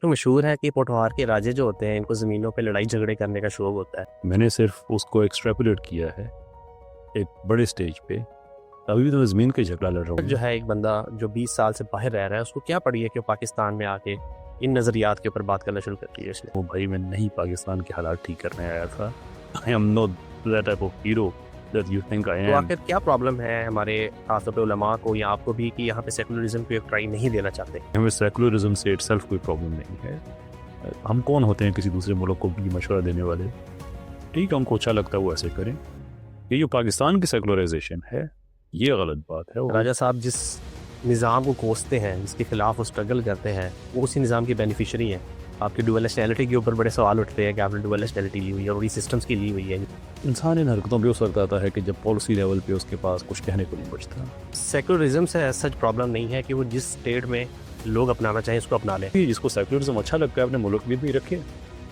تو مشہور ہے کہ پوٹھوہار کے راجے جو ہوتے ہیں ان کو زمینوں پہ لڑائی جھگڑے کرنے کا شوق ہوتا ہے. میں نے صرف اس کو ایکسٹریپولیٹ کیا ہے ایک بڑے سٹیج پہ. ابھی بھی تو میں زمین کا جھگڑا لڑ رہا ہوں. جو ہے ایک بندہ جو 20 سال سے باہر رہ رہا ہے اس کو کیا پڑی ہے کہ وہ پاکستان میں آ کے ان نظریات کے اوپر بات کرنا شروع کر دی ہے اس نے. وہ بھائی میں نہیں پاکستان کے حالات ٹھیک کرنے آیا تھا. I am not that type of hero that you think I تو am. آخر کیا پرابلم ہے ہمارے خاص طور پہ علماء کو یا آپ کو بھی کہ یہاں پہ سیکولرزم کو ایک ٹرائی نہیں دینا چاہتے؟ ہمیں سیکولرزم سے اٹ سیلف کوئی پرابلم نہیں ہے. ہم کون ہوتے ہیں کسی دوسرے ملک کو بھی مشورہ دینے والے؟ ٹھیک ہے ہم کو اچھا لگتا ہے وہ ایسے کریں. یہ جو پاکستان کی سیکولرائزیشن ہے یہ غلط بات ہے. راجہ صاحب جس نظام کو کوستے ہیں جس کے خلاف وہ اسٹرگل کرتے ہیں وہ اسی نظام کی بینیفیشری ہیں. آپ کی ڈوئل نیشنلٹی کے اوپر بڑے سوال اٹھتے ہیں کہ آپ نے ڈوئل نیشنلٹی لی ہوئی ہے اور وہی سسٹمس کی لی ہوئی ہے. انسان ان حرکتوں پہ اس وقت آتا ہے کہ جب پالیسی لیول پہ اس کے پاس کچھ کہنے کو نہیں بچتا. سیکولرزم سے سچ پرابلم نہیں ہے کہ وہ جس اسٹیٹ میں لوگ اپنانا چاہیں اس کو اپنا لیں. جس کو سیکولرزم اچھا لگتا ہے اپنے ملک میں بھی رکھے.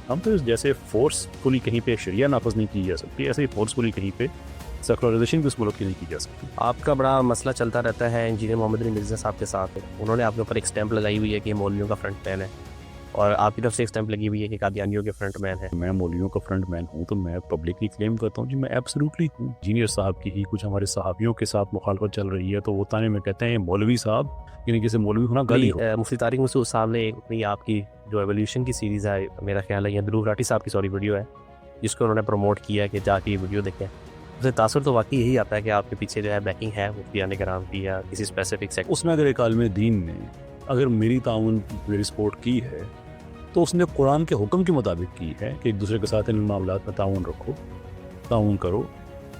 ہم تو جیسے فورس فلی کہیں پہ شریعہ نافذ نہیں کی جا سکتی ایسے ہی فورس فلی کہیں پہ سیکولرائزیشن بھی اس ملک کی نہیں کی جا سکتی. آپ کا بڑا مسئلہ چلتا رہتا ہے انجینئر محمد علی مرزا صاحب کے ساتھ. انہوں نے آپ کے اوپر ایک اسٹیمپ لگائی ہوئی ہے کہ یہ مولویوں کا فرنٹ مین ہے اور آپ کی طرف سے ایک اسٹیمپ لگی ہوئی ہے کہ قادیانیوں کے فرنٹ مین ہے. میں مولویوں کا فرنٹ مین ہوں تو میں پبلکلی کلیم کرتا ہوں جی میں ایبسلیوٹلی ہوں. انجینئر صاحب کی ہی کچھ ہمارے صحابیوں کے ساتھ مخالفت چل رہی ہے تو وہ تانے میں کہتے ہیں مولوی صاحب یعنی کسی مولوی ہونا گالی ہو. مفتی طارق مسعود صاحب نے اپنی آپ کی جو ایولیوشن کی سیریز ہے میرا خیال ہے یہ دھروو راٹھی صاحب کی ویڈیو ہے جس کو انہوں نے پروموٹ کیا کہ جا کے یہ ویڈیو دیکھیں. اسے تاثر تو واقعی یہی آتا ہے کہ آپ کے پیچھے جو ہے بیکنگ ہے مفتیان کرام کی یا کسی اسپیسیفک سیکٹر. اس میں اگر ایک عالم دین نے اگر میری تعاون میری سپورٹ کی ہے تو اس نے قرآن کے حکم کے مطابق کی ہے کہ ایک دوسرے کے ساتھ ان معاملات میں تعاون رکھو تعاون کرو.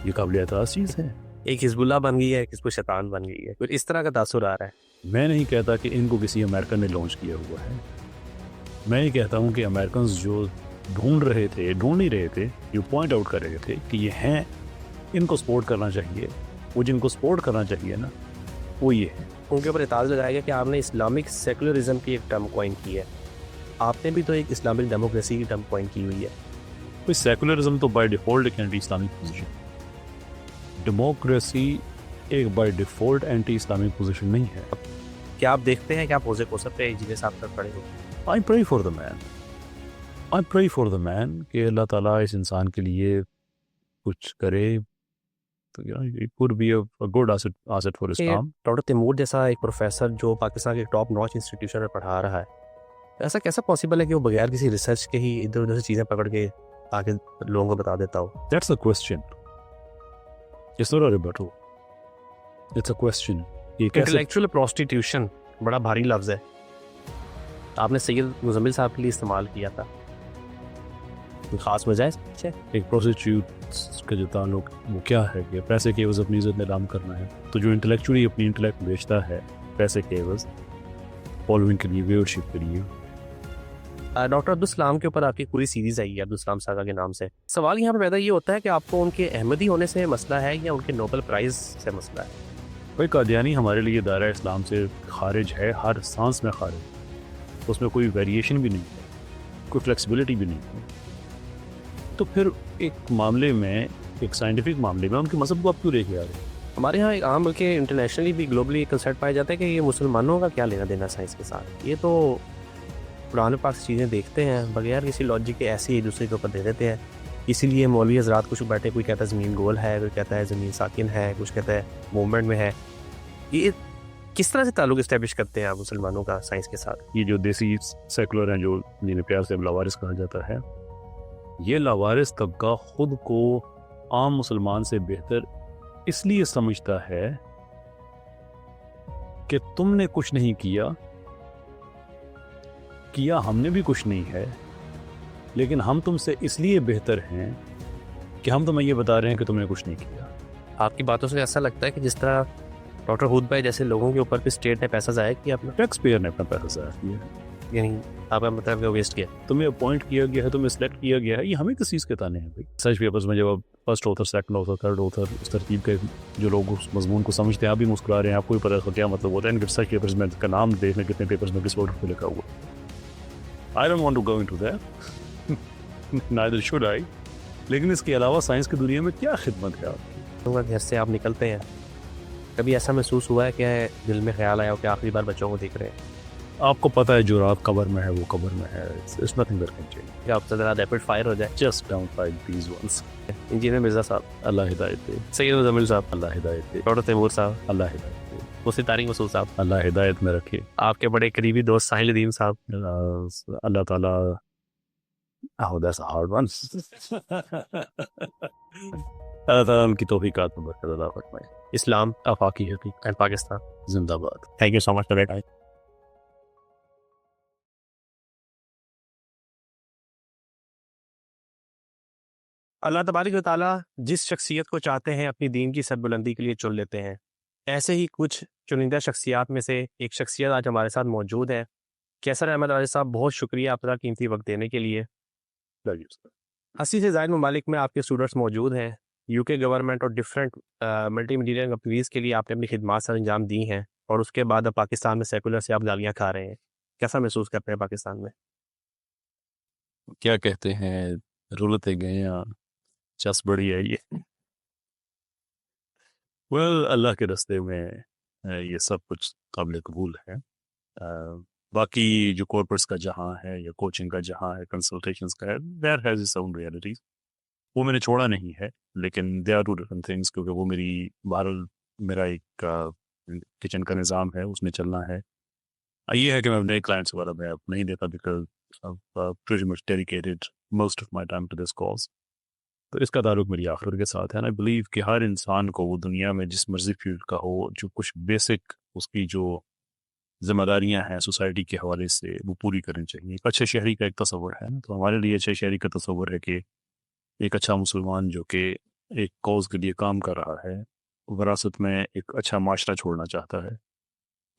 یہ قابل اعتراض چیز ہے. ایک حزب اللہ بن گئی ہے کس کو شیطان بن گئی ہے کچھ اس طرح کا تاثر آ رہا ہے. میں نہیں کہتا کہ ان کو کسی امریکن نے لانچ کیا ہوا ہے. میں یہ کہتا ہوں کہ امریکنز جو ڈھونڈ نہیں رہے تھے جو پوائنٹ آؤٹ کر رہے تھے کہ یہ ہیں ان کو سپورٹ کرنا چاہیے. وہ جن کو سپورٹ کرنا چاہیے نا وہ یہ ہے. ان کے اوپر اعتراض لگایا گیا کہ آپ نے اسلامک سیکولرزم کی ایک ٹرم کوائن کی ہے. آپ نے بھی تو ایک اسلامک ڈیموکریسی کی ٹرم کوائن کی ہوئی ہے. کوئی سیکولرزم تو بائی ڈیفالٹ ایک اینٹی اسلامک پوزیشن. ڈیموکریسی ایک by default anti Islamic position نہیں ہے. کیا آپ دیکھتے ہیں کہ آپ حوضے کوثر پہ انجینئر صاحب تک کھڑے ہوتے ہیں؟ I pray for the man کہ اللہ تعالیٰ اس انسان کے لیے کچھ کرے تو it could be a good asset for Islam. Doctor Taimur جیسا ایک پروفیسر جو پاکستان کے ٹاپ نوچ انسٹیٹیوشن میں پڑھا رہا ہے ایسا کیسا پاسبل ہے کہ وہ بغیر کسی ریسرچ کے ہی ادھر ادھر سے چیزیں پکڑ کے آگے لوگوں کو بتا دیتا ہو؟ That's a question. It's not a rebuttal. It's a question. Intellectual prostitution بڑا بھاری لفظ ہے. آپ نے سید مزمل صاحب کے لیے استعمال کیا تھا کوئی خاص وجہ ہے؟ ایک پروسٹیٹیوٹ کا جو تعلق وہ کیا ہے کہ پیسے کے عوض اپنی عزت نیلام کرنا ہے. تو جو انٹلیکچولی اپنی انٹلیکٹ بیچتا ہے پیسے کے عوض فالوئنگ کے لیے ویورشپ کے لیے. ڈاکٹر عبدالسلام کے اوپر آپ کی پوری سیریز آئی ہے عبدالسلام ساگا کے نام سے. سوال یہاں پہ پیدا یہ ہوتا ہے کہ آپ کو ان کے احمدی ہونے سے مسئلہ ہے یا ان کے نوبل پرائز سے مسئلہ ہے؟ کوئی قادیانی ہمارے لیے دائرہ اسلام سے خارج ہے ہر سانس میں خارج. اس میں کوئی ویریشن بھی نہیں ہے کوئی فلیکسیبلٹی بھی نہیں ہے. تو پھر ایک معاملے میں ایک سائنٹیفک معاملے میں ان کے مذہب کو آپ کیوں لے کے آ رہے ہیں؟ ہمارے ہاں ایک عام بلکہ انٹرنیشنلی بھی گلوبلی کنسرٹ پایا جاتا ہے کہ یہ مسلمانوں کا کیا لینا دینا سائنس کے ساتھ. یہ تو قرآن پاک سے چیزیں دیکھتے ہیں بغیر کسی لاجک کے ایسے ہی دوسرے کے اوپر دے دیتے ہیں. اسی لیے مولوی حضرات کچھ بیٹھے کوئی کہتا ہے زمین گول ہے کوئی کہتا ہے زمین ساکن ہے کچھ کہتا ہے موومنٹ میں ہے. یہ کس طرح سے تعلق اسٹیبلش کرتے ہیں آپ مسلمانوں کا سائنس کے ساتھ؟ یہ جو دیسی سیکولر ہیں جو جنہیں پیار سے لاوارث کہا جاتا ہے یہ لاوارث طبقہ خود کو عام مسلمان سے بہتر اس لیے سمجھتا ہے کہ تم نے کچھ نہیں کیا ہم نے بھی کچھ نہیں ہے لیکن ہم تم سے اس لیے بہتر ہیں کہ ہم تمہیں یہ بتا رہے ہیں کہ تم نے کچھ نہیں کیا. آپ کی باتوں سے ایسا لگتا ہے کہ جس طرح ڈاکٹر ہود بھائی جیسے لوگوں کے اوپر بھی اسٹیٹ نے پیسہ ضائع کیا اپنا ٹیکس پیئر نے اپنا پیسہ ضائع کیا یعنی آپ کا مطلب کہ ویسٹ کیا. تمہیں اپوائنٹ کیا گیا ہے تمہیں سلیکٹ کیا گیا ہے یہ ہمیں کس چیز کے تانے ہیں بھائی. ریسرچ پیپرز میں جب آپ first author second author third author اس ترتیب کے جو لوگ اس مضمون کو سمجھتے ہیں آپ بھی مسکرا رہے ہیں آپ کو بھی پتہ کیا مطلب ہوتا ہے ان ریسرچ پیپرز میں کا نام دیکھنے کتنے پیپرز میں کس آرڈر پہ لکھا ہوا. I don't want to go into that. Neither should I. لیکن اس کے علاوہ سائنس کی دنیا میں کیا خدمت ہے آپ کی؟ گھر سے آپ نکلتے ہیں کبھی ایسا محسوس ہوا ہے کہ دل میں خیال آیا ہو کہ آخری بار بچوں کو دیکھ رہے ہیں؟ آپ کو پتہ ہے جو رات قبر میں ہے وہ قبر میں ہے. It's nothing that can change. کہ آپ سے ذرا ریپڈ فائر ہو جائے. Just don't fight these ones. Engineer Mirza صاحب, اللہ ہدایت دے. سید مزمل صاحب, اللہ ہدایت دے. ڈاکٹر تیمور صاحب, اللہ ہدایت دے. مفتی طارق مسعود صاحب, اللہ ہدایت میں رکھے. آپ کے بڑے قریبی دوست ساحل ندیم صاحب. اللہ تعالیٰ. Oh, that's a hard one. اللہ تعالیٰ ان کی توفیقات میں برکت عطا فرمائے. اسلام آفاقی حقیقت اینڈ پاکستان. زندہ باد. Thank you so much for that. اللہ تبارک و تعالیٰ جس شخصیت کو چاہتے ہیں اپنی دین کی سربلندی کے لیے چن لیتے ہیں. ایسے ہی کچھ چنندہ شخصیات میں سے ایک شخصیت آج ہمارے ساتھ موجود ہے. کیسر احمد راجہ صاحب, بہت شکریہ آپ کا قیمتی وقت دینے کے لیے. 80 سے زائد ممالک میں آپ کے اسٹوڈنٹس موجود ہیں. یو کے گورنمنٹ اور ڈفرینٹ ملٹی انجینئرنگ کمپنیز کے لیے آپ نے اپنی خدمات سر انجام دی ہیں, اور اس کے بعد اب پاکستان میں سیکولر سے آپ گالیاں کھا رہے ہیں. کیسا محسوس کرتے ہیں پاکستان میں؟ کیا کہتے ہیں, رولتے گئے یا چس بڑی ہے یہ. اللہ کے رستے میں یہ سب کچھ قابل قبول ہے. باقی جو کورپریٹس کا جہاں ہے یا کوچنگ کا جہاں ہے, کنسلٹیشنز کا ہے, there has its own realities. وہ میں نے چھوڑا نہیں ہے, لیکن they are two different things, کیونکہ وہ بہرحال میرا ایک کچن کا نظام ہے, اس میں چلنا ہے. یہ ہے کہ میں نئے کلائنٹس وغیرہ میں اب نہیں دیتا, because pretty much dedicated most of my time to this cause. تو اس کا تعلق میری آخر کے ساتھ ہے. I believe کہ ہر انسان کو وہ دنیا میں جس مرضی فیلڈ کا ہو, جو کچھ بیسک اس کی جو ذمہ داریاں ہیں سوسائٹی کے حوالے سے وہ پوری کرنی چاہیے. ایک اچھے شہری کا ایک تصور ہے نا, تو ہمارے لیے اچھے شہری کا تصور ہے کہ ایک اچھا مسلمان جو کہ ایک کاز کے لیے کام کر رہا ہے, وراثت میں ایک اچھا معاشرہ چھوڑنا چاہتا ہے.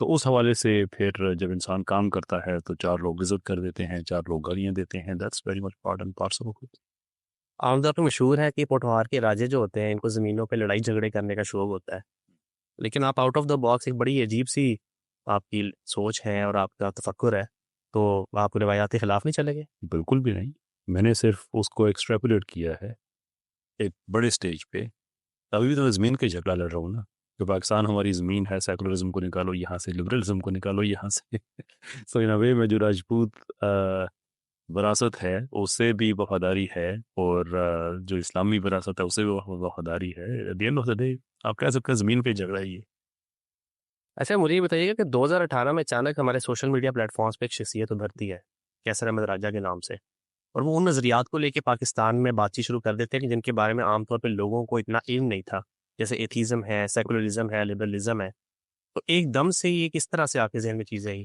تو اس حوالے سے پھر جب انسان کام کرتا ہے تو 4 لوگ عزت کر دیتے ہیں, 4 لوگ گالیاں دیتے ہیں. That's very much part and parcel of it. عام طور پہ مشہور ہے کہ پوٹوہار کے راجے جو ہوتے ہیں ان کو زمینوں پہ لڑائی جھگڑے کرنے کا شوق ہوتا ہے, لیکن آپ آؤٹ آف دا باکس ایک بڑی عجیب سی آپ کی سوچ ہے اور آپ کا تفکر ہے, تو آپ روایات کے خلاف نہیں چلے گئے؟ بالکل بھی نہیں. میں نے صرف اس کو ایکسٹریپولیٹ کیا ہے ایک بڑے سٹیج پہ. ابھی بھی تو میں زمین کا جھگڑا لڑ رہا ہوں نا, کہ پاکستان ہماری زمین ہے, سیکولرزم کو نکالو یہاں سے, لبرلزم کو نکالو یہاں سے. سو ان وے میں جو راجپوت وراثت ہے اس سے بھی وفاداری ہے, اور جو اسلامی وراثت ہے اس سے بھی وفاداری ہے. At the end of the day آپ کہہ سکتے ہیں زمین پہ جھگڑا ہی ہے. اچھا, مجھے یہ بتائیے گا کہ 2018 میں اچانک ہمارے سوشل میڈیا پلیٹ فارمس پہ ایک شخصیت ابھرتی ہے کیسر احمد راجہ کے نام سے, اور وہ ان نظریات کو لے کے پاکستان میں بات چیت شروع کر دیتے ہیں کہ جن کے بارے میں عام طور پہ لوگوں کو اتنا علم نہیں تھا, جیسے ایتھیزم ہے, سیکولرزم ہے, لبرلزم ہے. تو ایک دم سے یہ کس طرح سے آپ کے ذہن میں چیزیں آئی؟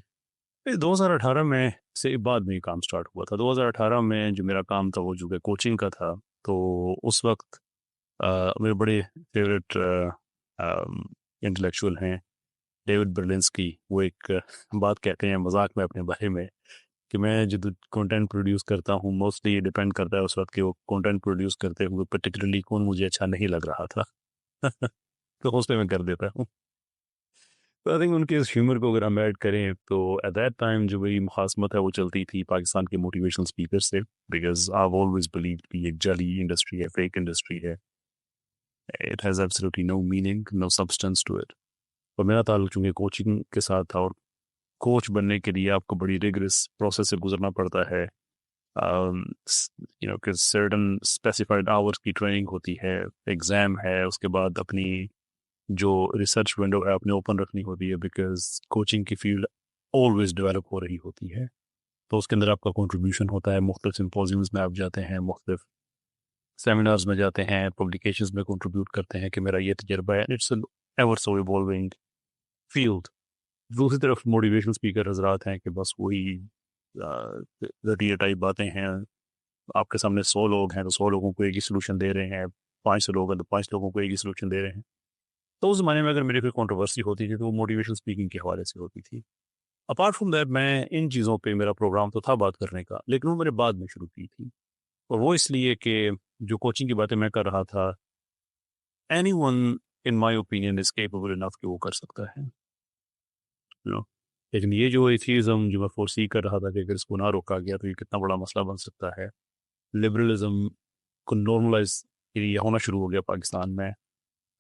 2018 میں سے بعد میں یہ کام سٹارٹ ہوا تھا. 2018 میں جو میرا کام تھا وہ جو کہ کوچنگ کا تھا, تو اس وقت میرے بڑے فیوریٹ انٹلیکچوئل ہیں ڈیوڈ برلنسکی. وہ ایک بات کہتے ہیں مذاق میں اپنے بارے میں کہ میں جو کنٹینٹ پروڈیوس کرتا ہوں موسٹلی یہ ڈیپینڈ کرتا ہے اس وقت کہ وہ کنٹینٹ پروڈیوس کرتے ہوئے پرٹیکولرلی کون مجھے اچھا نہیں لگ رہا تھا. تو اس پہ میں کر دیتا ہوں. تو آئی تھنک ان کے اس ہیومر کو اگر ہم ایڈ کریں تو ایٹ دیٹ ٹائم جو میری مخاصمت ہے وہ چلتی تھی پاکستان کے موٹیویشنل اسپیکر سے, بیکاز آئی آلویز بلیو کہ یہ ایک جعلی انڈسٹری ہے, فیک انڈسٹری ہے. It has absolutely no meaning, no substance to it. اور میرا تعلق چونکہ کوچنگ کے ساتھ تھا, اور کوچ بننے کے لیے آپ کو بڑی ریگرس پروسیس سے گزرنا پڑتا ہے. کہ سرٹن اسپیسیفائڈ آورس کی ٹریننگ ہوتی ہے, ایگزام ہے, اس کے بعد اپنی جو ریسرچ ونڈو ہے اپنے اوپن رکھنی ہوتی ہے, بیکاز کوچنگ کی فیلڈ آلویز ڈیولپ ہو رہی ہوتی ہے. تو اس کے اندر آپ کا کنٹریبیوشن ہوتا ہے, مختلف سمپوزیمز میں آپ جاتے ہیں, مختلف سیمینارز میں جاتے ہیں, پبلیکیشنز میں کنٹریبیوٹ کرتے ہیں کہ میرا یہ تجربہ ہے. It's an ever so evolving field. دوسری طرف موٹیویشنل اسپیکر حضرات ہیں کہ بس وہی رٹیے ٹائپ باتیں ہیں. آپ کے سامنے 100 لوگ ہیں تو 100 لوگوں کو ایک ہی سلوشن دے رہے ہیں, 500 لوگ ہیں تو 5 لوگوں کو ایک ہی سلوشن دے رہے ہیں. تو اس زمانے میں اگر میری کوئی کنٹروورسی ہوتی تھی تو وہ موٹیویشن اسپیکنگ کے حوالے سے ہوتی تھی. اپارٹ فرام دیٹ میں ان چیزوں پہ میرا پروگرام تو تھا بات کرنے کا, لیکن وہ میں نے بعد میں شروع کی تھی. اور وہ اس لیے کہ جو کوچنگ کی باتیں میں کر رہا تھا, any one in my opinion is capable enough کہ وہ کر سکتا ہے. لیکن یہ جو ایتھیزم جو میں فورسی کر رہا تھا کہ اگر اس کو نہ روکا گیا تو یہ کتنا بڑا مسئلہ بن سکتا ہے. لبرلزم کو نارملائز یہ ہونا شروع ہو گیا پاکستان میں.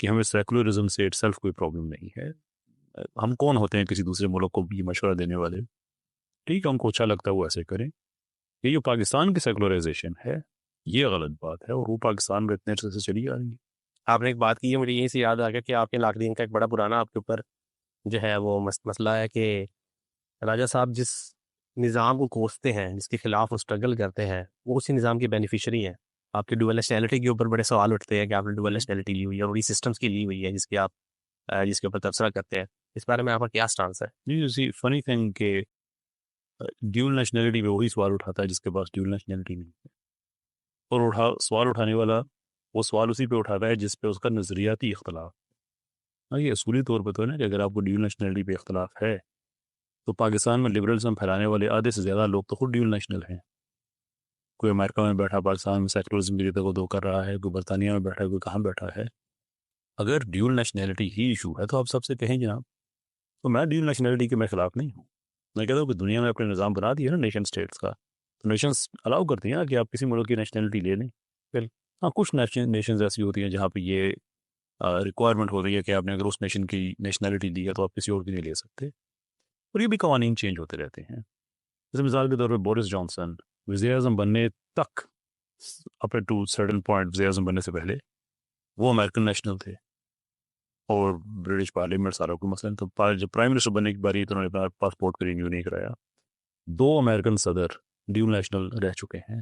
کہ ہمیں سیکولرزم سے اٹ سیلف کوئی پرابلم نہیں ہے. ہم کون ہوتے ہیں کسی دوسرے ملک کو یہ مشورہ دینے والے؟ ٹھیک ہے، ان کو اچھا لگتا ہے وہ ایسے کریں. یہ جو پاکستان کی سیکولرائزیشن ہے یہ غلط بات ہے، اور وہ پاکستان میں اتنے عرصے سے چلی آ رہی ہے. آپ نے ایک بات کی ہے، مجھے یہیں سے یاد آ گیا کہ آپ کے ناقدین کا ایک بڑا پرانا آپ کے اوپر جو ہے وہ مسئلہ ہے کہ راجہ صاحب جس نظام کو کوستے ہیں، جس کے خلاف وہ اسٹرگل کرتے ہیں، وہ اسی نظام کے بینیفیشری ہیں. آپ کے ڈوئل نیشنلٹی کے اوپر بڑے سوال اٹھتے ہیں کہ آپ نے ڈوئل نیشنلٹی لی ہوئی ہے اور وہی سسٹمس کی لی ہوئی ہے جس کے اوپر تبصرہ کرتے ہیں. اس بارے میں آپ کا کیا سٹانس ہے؟ جی فنی تھنگ کہ ڈیول نیشنلٹی پہ وہی سوال اٹھاتا ہے جس کے پاس ڈیول نیشنلٹی نہیں ہے، اور سوال اٹھانے والا وہ سوال اسی پہ اٹھاتا ہے جس پہ اس کا نظریاتی اختلاف. یہ اصولی طور پہ تو ہے نا کہ اگر آپ کو ڈیول نیشنلٹی پہ اختلاف ہے تو پاکستان میں لبرلزم پھیلانے والے آدھے سے زیادہ لوگ تو خود ڈیول نیشنل ہیں. کوئی امریکہ میں بیٹھا پاکستان میں سیکولرزم کی ریتوں کو دو کر رہا ہے، کوئی برطانیہ میں بیٹھا ہے، کوئی کہاں بیٹھا ہے. اگر ڈیول نیشنلٹی ہی ایشو ہے تو آپ سب سے کہیں جناب. تو میں ڈیول نیشنلٹی کے میں خلاف نہیں ہوں. میں کہتا ہوں کہ دنیا میں اپنے نظام بنا دیا نا نیشن اسٹیٹس کا، تو نیشنز الاؤ کرتی ہیں نا کہ آپ کسی ملک کی نیشنلٹی لے لیں. ہاں کچھ نیشنز ایسی ہوتی ہیں جہاں پہ یہ ریکوائرمنٹ ہو رہی ہے کہ آپ نے اگر اس نیشن کی نیشنلٹی لی ہے تو آپ کسی اور کی نہیں لے سکتے. اور یہ بھی قوانین چینج ہوتے رہتے ہیں. جیسے مثال کے طور پہ بورس جانسن وزیر اعظم بننے تک، اپ ٹو سرٹن پوائنٹ وزیر اعظم بننے سے پہلے وہ امریکن نیشنل تھے، اور برٹش پارلیمنٹ سارا کوئی مسئلہ نہیں. تو جب پرائم منسٹر بننے کی باری تو انہوں نے اپنا پاسپورٹ کا رینیو نہیں کرایا. 2 امریکن صدر ڈیول نیشنل رہ چکے ہیں،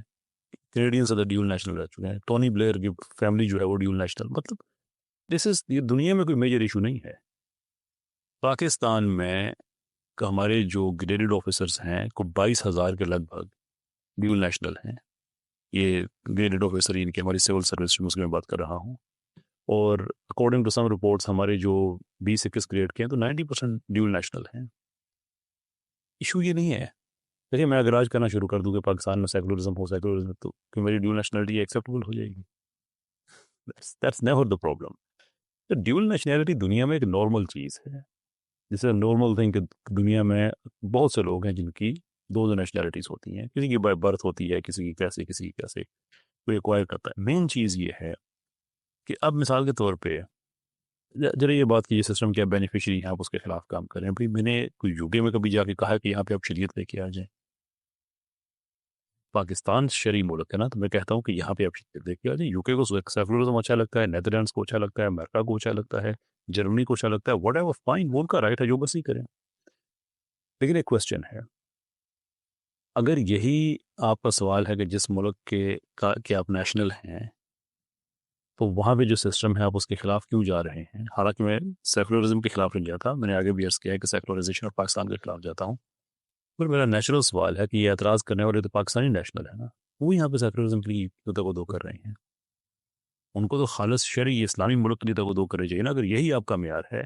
کینیڈین صدر ڈیول نیشنل رہ چکے ہیں، ٹونی بلیئر کی فیملی جو ہے وہ ڈیول نیشنل. مطلب یہ دنیا میں کوئی میجر ایشو نہیں ہے. پاکستان میں ہمارے جو گریڈڈ آفیسرز ہیں کو 22,000 کے لگ بھگ ڈیول نیشنل ہیں. یہ گریڈڈ آفیسر ان کی ہماری سول سروس میں بات کر رہا ہوں. اور اکارڈنگ ٹو سم رپورٹس ہمارے جو 20-21 گریڈ کے ہیں تو 90% ڈیول نیشنل ہیں. ایشو یہ نہیں ہے. دیکھیے میں اگر آج کرنا شروع کر دوں کہ پاکستان میں سیکولرزم تو کہ میری ڈیول نیشنلٹی ایکسیپٹیبل ہو جائے گی. That's never the problem. Dual nationality دنیا میں ایک نارمل چیز ہے. جیسے نارمل تھنگ کہ دنیا میں بہت سے لوگ ہیں جن کی 2 نیشنلٹیز ہوتی ہیں، کسی کی بائی برتھ ہوتی ہے، کسی کی کیسے کوئی ایکوائر کرتا ہے. مین چیز یہ ہے کہ اب مثال کے طور پہ ذرا یہ بات کہ یہ سسٹم کیا بینیفیشری ہیں آپ اس کے خلاف کام کریں. بھائی میں نے کوئی یو کے میں کبھی جا کے کہا کہ یہاں پہ آپ شریعت لے کے آ جائیں. پاکستان شرعی ملک ہے نا، تو میں کہتا ہوں کہ یہاں پہ آپ شریعت لے کے آ جائیں. یو کے کو سیکولرزم اچھا لگتا ہے، نیدرلینڈس کو اچھا لگتا ہے، امریکہ کو اچھا لگتا ہے، جرمنی کو اچھا لگتا ہے، واٹ ایور فائن، وہ ان کا رائٹ ہے جو بس ہی کریں. لیکن ایک کوشچن ہے، اگر یہی آپ کا سوال ہے کہ جس ملک کے آپ نیشنل ہیں تو وہاں پہ جو سسٹم ہے آپ اس کے خلاف کیوں جا رہے ہیں؟ حالانکہ میں سیکولرزم کے خلاف نہیں جاتا، میں نے آگے بھی عرض کیا ہے کہ سیکولرائزیشن اور پاکستان کے خلاف جاتا ہوں. پر میرا نیچرل سوال ہے کہ یہ اعتراض کرنے والے تو پاکستانی نیشنل ہے نا، وہ یہاں پہ سیکولرزم کے لیے دو کر رہے ہیں. ان کو تو خالص شرعی اسلامی ملک کے لیے دو کرنے چاہیے نا. اگر یہی آپ کا معیار ہے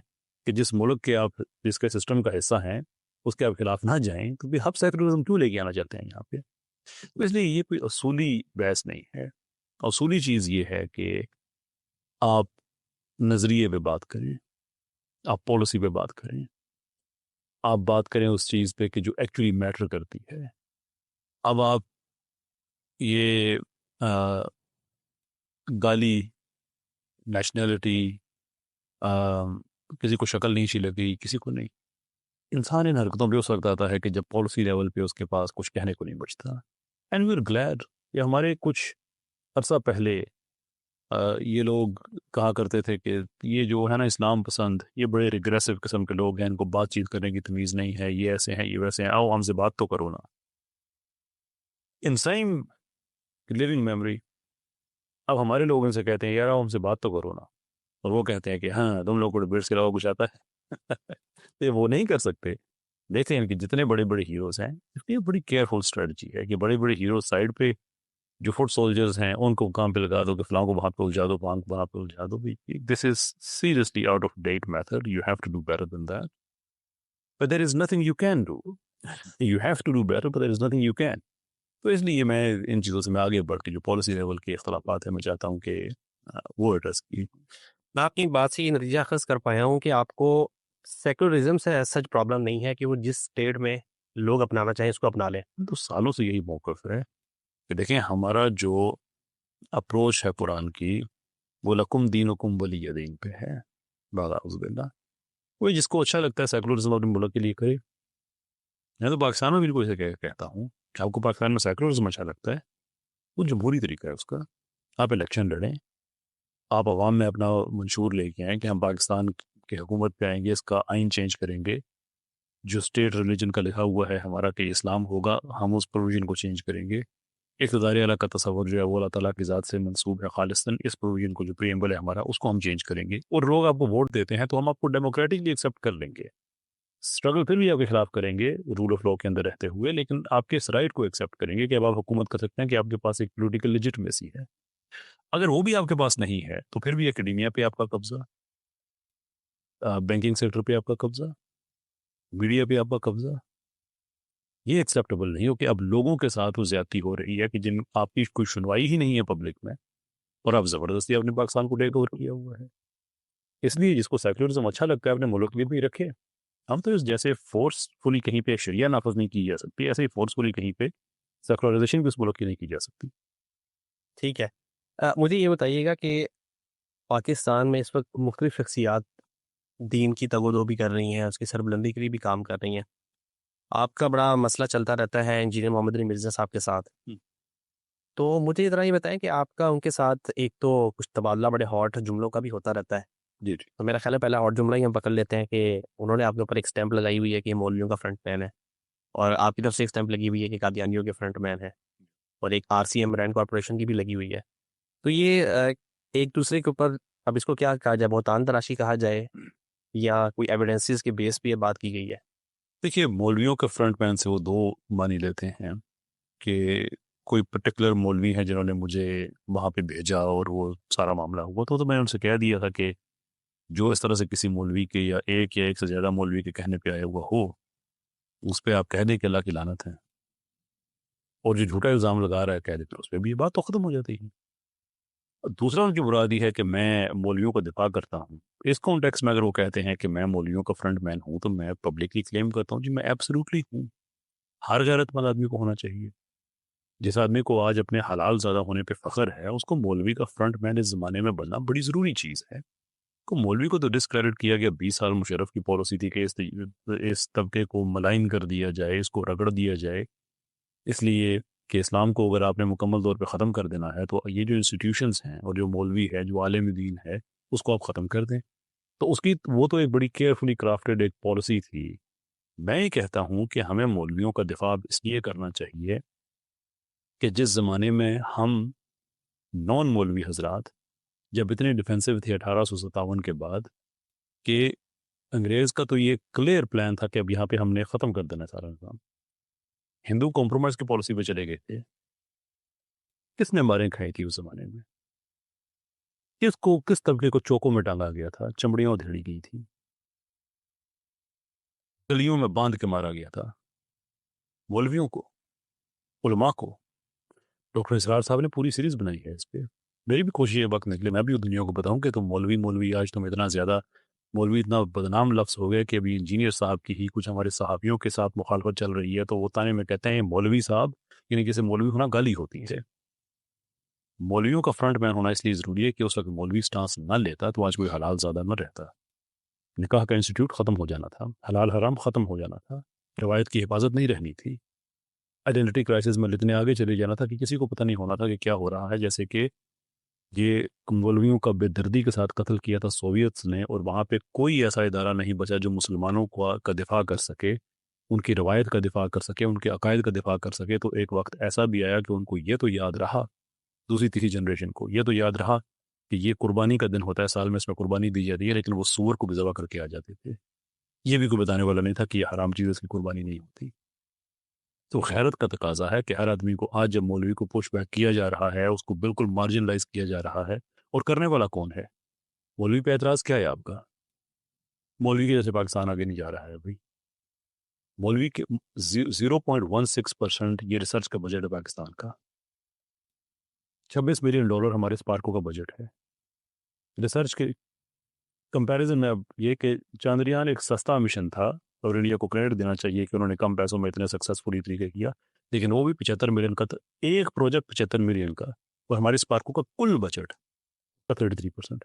کہ جس ملک کے آپ جس کے سسٹم کا حصہ ہیں اس کے آپ خلاف نہ جائیں، تو پھر آپ سیکولرزم کیوں لے کے آنا چاہتے ہیں یہاں پہ؟ تو اس لیے یہ کوئی اصولی بحث نہیں ہے. اصولی چیز یہ ہے کہ آپ نظریے پہ بات کریں، آپ پالیسی پہ بات کریں، آپ بات کریں اس چیز پہ کہ جو ایکچولی میٹر کرتی ہے. اب آپ یہ گالی، نیشنلٹی، کسی کو شکل نہیں اچھی لگی، کسی کو نہیں. انسان ان حرکتوں پہ اس وقت آتا ہے کہ جب پالیسی لیول پہ اس کے پاس کچھ کہنے کو نہیں بچتا. And we are glad. یہ ہمارے کچھ عرصہ پہلے یہ لوگ کہا کرتے تھے کہ یہ جو ہے نا اسلام پسند، یہ بڑے ریگریسو قسم کے لوگ ہیں، ان کو بات چیت کرنے کی تمیز نہیں ہے، یہ ایسے ہیں، یہ ویسے ہیں، آؤ ہم سے بات تو کرو نا. انسائم لیونگ میموری. اب ہمارے لوگ ان سے کہتے ہیں یار آؤ ہم سے بات تو کرو نا، اور وہ کہتے ہیں کہ ہاں تم لوگوں کو ڈبیٹس کے علاوہ کچھ آتا ہے. تو وہ نہیں کر سکتے. دیکھتے ہیں کہ جتنے بڑے بڑے ہیروز ہیں، یہ بڑی کیئرفل اسٹریٹجی ہے کہ بڑے بڑے ہیروز سائڈ پہ جو فٹ سولجرز ہیں ان کو کام پہ لگا دو کہ فلاں کو وہاں پہ الجھا دو، وہاں پہ الجھا دو. This is seriously out of date method. You have to do better than that. But there is nothing you can do. You have to do better but there is nothing you can. تو اس لیے میں ان چیزوں سے میں آگے بڑھ کے جو پالیسی لیول کے اختلافات ہیں میں چاہتا ہوں کہ وہ ایڈریس کی. میں آپ کی بات سے یہ نتیجہ اخذ کر پایا ہوں کہ آپ کو سیکولرزم سے سچ پرابلم نہیں ہے کہ وہ جس اسٹیٹ میں لوگ اپنانا چاہیں اس کو اپنا لیں. تو سالوں سے یہی موقف ہے کہ دیکھیں ہمارا جو اپروچ ہے قرآن کی وہ لکم دینکم ولی دین پہ ہے. باغ باللہ. کوئی جس کو اچھا لگتا ہے سیکولرزم اپنے ملک کے لیے کرے. میں تو پاکستان میں بالکل اسے کہتا ہوں کہ آپ کو پاکستان میں سیکولرزم اچھا لگتا ہے، وہ جمہوری طریقہ ہے اس کا. آپ الیکشن لڑیں، آپ عوام میں اپنا منشور لے کے آئیں کہ ہم پاکستان کی حکومت پہ آئیں گے، اس کا آئین چینج کریں گے، جو اسٹیٹ ریلیجن کا لکھا ہوا ہے ہمارا کہ اسلام ہوگا، ہم اس پروویژن کو چینج کریں گے. اقتدار اعلیٰ کا تصور جو ہے وہ اللہ تعالیٰ کی ذات سے منسوب ہے خالصاً، اس پروویژن کو جو پریمبل ہے ہمارا اس کو ہم چینج کریں گے. اور لوگ آپ کو ووٹ دیتے ہیں تو ہم آپ کو ڈیموکریٹکلی ایکسیپٹ کر لیں گے. اسٹرگل پھر بھی آپ کے خلاف کریں گے رول آف لا کے اندر رہتے ہوئے، لیکن آپ کے اس رائٹ کو ایکسیپٹ کریں گے کہ اب آپ حکومت کر سکتے ہیں، کہ آپ کے پاس ایک پولیٹیکل لیجٹمیسی ہے. اگر وہ بھی آپ کے پاس نہیں ہے تو پھر بھی اکیڈیمیا پہ آپ کا قبضہ، بینکنگ سیکٹر پہ آپ کا قبضہ، میڈیا پہ آپ کا قبضہ، یہ ایکسیپٹیبل نہیں ہو کہ اب لوگوں کے ساتھ وہ زیادتی ہو رہی ہے کہ جن آپ کی کوئی سنوائی ہی نہیں ہے پبلک میں، اور آپ زبردستی اپنے پاکستان کو ٹیک اوور کیا ہوا ہے. اس لیے جس کو سیکولرزم اچھا لگتا ہے اپنے ملک میں بھی رکھے. ہم تو اس جیسے فورسفلی کہیں پہ شریعہ نافذ نہیں کی جا سکتی، ایسے ہی فورسفلی کہیں پہ سیکولرائزیشن بھی اس ملک کی نہیں کی جا سکتی. ٹھیک ہے. مجھے یہ بتائیے گا کہ پاکستان میں اس وقت مختلف شخصیات دین کی تگ و دو بھی کر رہی ہیں، اس کی سربلندی کے لیے بھی کام کر رہی ہیں. آپ کا بڑا مسئلہ چلتا رہتا ہے انجینئر محمد علی مرزا صاحب کے ساتھ. تو مجھے ذرا یہ بتائیں کہ آپ کا ان کے ساتھ ایک تو کچھ تبادلہ بڑے ہاٹ جملوں کا بھی ہوتا رہتا ہے. جی تو میرا خیال ہے پہلا ہاٹ جملہ ہی ہم پکڑ لیتے ہیں کہ انہوں نے آپ کے اوپر ایک اسٹیمپ لگائی ہوئی ہے کہ یہ مولویوں کا فرنٹ مین ہے، اور آپ کی طرف سے ایک اسٹیمپ لگی ہوئی ہے کہ قادیانیوں کے فرنٹ مین ہے، اور ایک RCM برانڈ کارپوریشن کی بھی لگی ہوئی ہے. تو یہ ایک دوسرے کے اوپر اب اس کو کیا کہا جائے، بہتان تراشی کہا جائے یا کوئی ایویڈنسز کے بیس پہ یہ بات کی گئی ہے؟ دیکھیے، مولویوں کے فرنٹ مین سے وہ دو معنی لیتے ہیں کہ کوئی پرٹیکولر مولوی ہے جنہوں نے مجھے وہاں پہ بھیجا اور وہ سارا معاملہ ہوا. تو میں نے ان سے کہہ دیا تھا کہ جو اس طرح سے کسی مولوی کے یا ایک سے زیادہ مولوی کے کہنے پہ آیا ہوا ہو، اس پہ آپ کہہ دیں کہ اللہ کی لعنت ہے، اور جو جھوٹا الزام لگا رہا ہے کہہ دیں پھر اس پہ بھی یہ بات تو ختم ہو جاتی ہے. دوسرا ان کی مرادی ہے کہ میں مولویوں کا دفاع کرتا ہوں. اس کانٹیکس میں اگر وہ کہتے ہیں کہ میں مولویوں کا فرنٹ مین ہوں تو میں پبلکلی کلیم کرتا ہوں جی میں ایبسلیوٹلی ہوں. ہر غیرت مند آدمی کو ہونا چاہیے. جس آدمی کو آج اپنے حلال زیادہ ہونے پہ فخر ہے، اس کو مولوی کا فرنٹ مین اس زمانے میں بننا بڑی ضروری چیز ہے. کو مولوی کو تو ڈسکریڈٹ کیا گیا. 20 سال مشرف کی پالیسی تھی کہ اس طبقے کو ملائن کر دیا جائے، اس کو رگڑ دیا جائے، اس لیے کہ اسلام کو اگر آپ نے مکمل طور پہ ختم کر دینا ہے تو یہ جو انسٹیٹیوشنز ہیں اور جو مولوی ہے، جو عالم دین ہے، اس کو آپ ختم کر دیں. تو اس کی وہ تو ایک بڑی کیئرفلی کرافٹڈ ایک پالیسی تھی. میں یہ کہتا ہوں کہ ہمیں مولویوں کا دفاع اس لیے کرنا چاہیے کہ جس زمانے میں ہم نان مولوی حضرات جب اتنے ڈیفینسو تھے 1857 کے بعد، کہ انگریز کا تو یہ کلیئر پلان تھا کہ اب یہاں پہ ہم نے ختم کر دینا سارا نظام. ہندو کمپرومائز کی پالیسی پہ چلے گئے تھے. کس نے ماریں کھائی تھی اس زمانے میں؟ کس طبقے کو چوکوں میں ٹانگا گیا تھا، چمڑیاں ادھیڑی گئی تھی، گلیوں میں باندھ کے مارا گیا تھا؟ مولویوں کو، علماء کو. ڈاکٹر اسرار صاحب نے پوری سیریز بنائی ہے اس پہ. میری بھی کوشش ہے وقت نکلے میں بھی دنیا کو بتاؤں کہ تم مولوی آج تم اتنا زیادہ مولوی اتنا بدنام لفظ ہو گئے کہ ابھی انجینئر صاحب کی ہی کچھ ہمارے صحافیوں کے ساتھ مخالفت چل رہی ہے تو وہ تانے میں کہتے ہیں مولوی صاحب، یعنی جیسے مولوی ہونا گالی ہوتی ہے. مولویوں کا فرنٹ مین ہونا اس لیے ضروری ہے کہ اس وقت مولوی سٹانس نہ لیتا تو آج کوئی حلال زیادہ نہ رہتا. نکاح کا انسٹیٹیوٹ ختم ہو جانا تھا، حلال حرام ختم ہو جانا تھا، روایت کی حفاظت نہیں رہنی تھی، آئیڈینٹی کرائسس میں اتنے آگے چلے جانا تھا کہ کسی کو پتہ نہیں ہونا تھا کہ کیا ہو رہا ہے. جیسے کہ یہ مولویوں کا بے دردی کے ساتھ قتل کیا تھا سوویتس نے، اور وہاں پہ کوئی ایسا ادارہ نہیں بچا جو مسلمانوں کا دفاع کر سکے، ان کی روایت کا دفاع کر سکے، ان کے عقائد کا دفاع کر سکے. تو ایک وقت ایسا بھی آیا کہ ان کو یہ تو یاد رہا، دوسری تیسری جنریشن کو یہ تو یاد رہا کہ یہ قربانی کا دن ہوتا ہے، سال میں اس میں قربانی دی جاتی ہے، لیکن وہ سور کو بھی ذبح کر کے آ جاتے تھے. یہ بھی کوئی بتانے والا نہیں تھا کہ یہ حرام چیز اس کی قربانی نہیں ہوتی. تو غیرت کا تقاضا ہے کہ ہر آدمی کو آج جب مولوی کو پش بیک کیا جا رہا ہے، اس کو بالکل مارجنلائز کیا جا رہا ہے، اور کرنے والا کون ہے؟ مولوی پہ اعتراض کیا ہے آپ کا؟ مولوی کی جیسے پاکستان آگے نہیں جا رہا ہے ابھی. مولوی کے 0.16% یہ ریسرچ کا بجٹ ہے پاکستان کا. $26 ملین ہمارے اسپارکو کا بجٹ ہے ریسرچ کے کمپیریزن میں. اب یہ کہ چاندریان ایک سستا مشن تھا اور انڈیا کو کریڈٹ دینا چاہیے کہ انہوں نے کم پیسوں میں اتنے سکسیسفلی طریقے کیا، لیکن وہ بھی 75 ملین کا تھا. ایک پروجیکٹ 75 ملین کا، اور ہمارے اسپارکو کا کل budget 33%,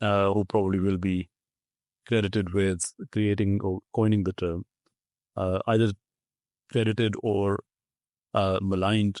who probably will be credited with creating or coining the term, either credited or maligned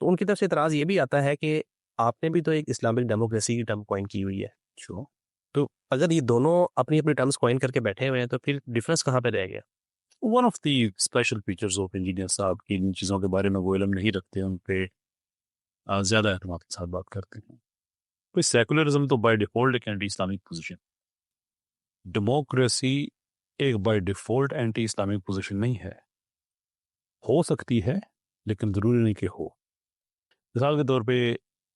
تو ان کی طرف سے اعتراض یہ بھی آتا ہے کہ آپ نے بھی تو ایک اسلامک ڈیموکریسی کی ٹرم کوائن کی ہوئی ہے، شو تو اگر یہ دونوں اپنی اپنی ٹرمز کوائن کر کے بیٹھے ہوئے ہیں تو پھر ڈفرینس کہاں پہ رہ گیا؟ One of the special features of engineer صاحب کی ان چیزوں کے بارے میں وہ علم نہیں رکھتے، ان پہ زیادہ اعتماد کے ساتھ بات کرتے ہیں. کوئی سیکولرزم تو بائی ڈیفالٹ ایک اینٹی اسلامک پوزیشن، ڈیموکریسی ایک by default anti Islamic position نہیں ہے. ہو سکتی ہے لیکن ضروری نہیں کہ ہو. مثال کے طور پہ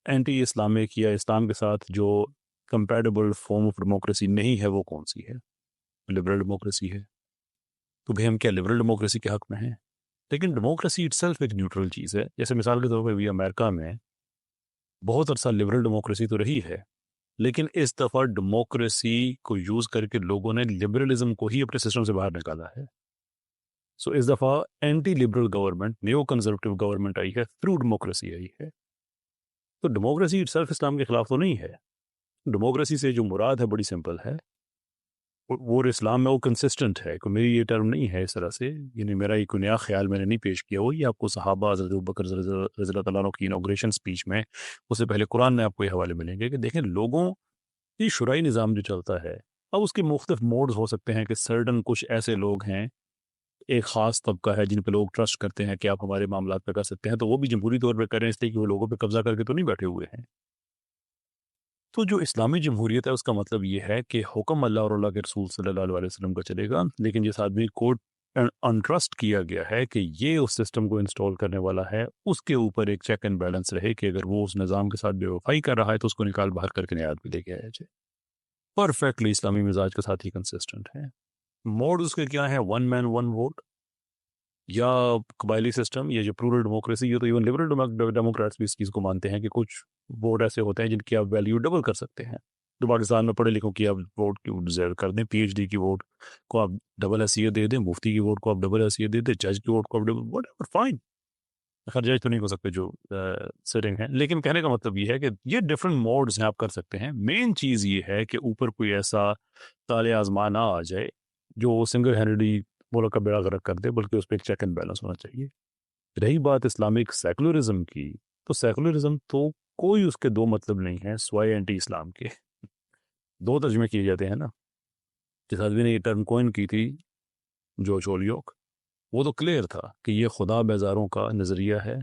اینٹی اسلامک یا اسلام کے ساتھ جو کمپیٹیبل فارم آف ڈیموکریسی نہیں ہے وہ کون سی ہے؟ لبرل ڈیموکریسی ہے. تو بھئی ہم کیا لبرل ڈیموکریسی کے حق میں ہیں؟ لیکن ڈیموکریسی اٹ سیلف ایک نیوٹرل چیز ہے. جیسے مثال کے طور پہ بھی امریکہ میں بہت عرصہ لبرل ڈیموکریسی تو رہی ہے، لیکن اس دفعہ ڈیموکریسی کو یوز کر کے لوگوں نے لبرلزم کو ہی اپنے سسٹم سے باہر نکالا ہے. سو اس دفعہ anti liberal government, new conservative government آئی ہے، تھرو ڈیموکریسی آئی ہے. تو ڈیموکریسی اٹ سیلف اسلام کے خلاف تو نہیں ہے. ڈیموکریسی سے جو مراد ہے بڑی سمپل ہے، وہ اسلام میں وہ کنسسٹنٹ ہے. کہ میری یہ ٹرم نہیں ہے اس طرح سے، یعنی میرا یہ کوئی نیا خیال میں نے نہیں پیش کیا. وہی آپ کو صحابہ حضرت ابوبکر رضی اللہ تعالیٰ عنہ کی انوگریشن سپیچ میں، اس سے پہلے قرآن میں آپ کو یہ حوالے ملیں گے کہ دیکھیں لوگوں یہ شرعی نظام جو چلتا ہے، اب اس کے مختلف موڈز ہو سکتے ہیں کہ سرٹن کچھ ایسے لوگ ہیں، ایک خاص طبقہ ہے جن پہ لوگ ٹرسٹ کرتے ہیں کہ آپ ہمارے معاملات پہ کر سکتے ہیں، تو وہ بھی جمہوری طور پہ کریں اس لیے کہ وہ لوگوں پہ قبضہ کر کے تو نہیں بیٹھے ہوئے ہیں. تو جو اسلامی جمہوریت ہے اس کا مطلب یہ ہے کہ حکم اللہ اور اللہ کے رسول صلی اللہ علیہ وسلم کا چلے گا، لیکن جس آدمی کو انٹرسٹ کیا گیا ہے کہ یہ اس سسٹم کو انسٹال کرنے والا ہے، اس کے اوپر ایک چیک اینڈ بیلنس رہے کہ اگر وہ اس نظام کے ساتھ بے وفائی کر رہا ہے تو اس کو نکال باہر کر کے نیا آدمی لے کے آیا جائے. پرفیکٹلی اسلامی مزاج کے ساتھ ہی کنسسٹنٹ ہے. موڈ اس کے کیا ہے؟ ون مین ون ووٹ، یا قبائلی سسٹم، یا جو پلورل ڈیموکریسی. یہ تو ایون لبرل ڈیموکریٹس بھی اس چیز کو مانتے ہیں کہ کچھ ووٹ ایسے ہوتے ہیں جن کی آپ ویلیو ڈبل کر سکتے ہیں. جو پاکستان میں پڑھے لکھوں کی آپ ووٹ کی ڈیزرو کر دیں، پی ایچ ڈی کی ووٹ کو آپ ڈبل حیثیت دے دیں، مفتی کی ووٹ کو آپ ڈبل حیثیت دے دیں، جج کی ووٹ کو آپ ڈبل، واٹ ایور، فائن. خیر جج تو نہیں ہو سکتے جو سٹنگ ہیں، لیکن کہنے کا مطلب یہ ہے کہ یہ ڈفرینٹ موڈز ہیں، آپ کر سکتے ہیں. مین چیز یہ ہے کہ اوپر کوئی ایسا تالے آزما نہ آ جائے جو سنگل ہینڈلی ملک کا بیڑا غرق کر دے، بلکہ اس پہ ایک چیک اینڈ بیلنس ہونا چاہیے. رہی بات اسلامک سیکولرزم کی، تو سیکولرزم تو کوئی اس کے دو مطلب نہیں ہے سوائے اینٹی اسلام کے. دو ترجمے کیے جاتے ہیں نا. جس آدمی نے یہ ٹرم کوئن کی تھی جو چولیوک، وہ تو کلیئر تھا کہ یہ خدا بیزاروں کا نظریہ ہے.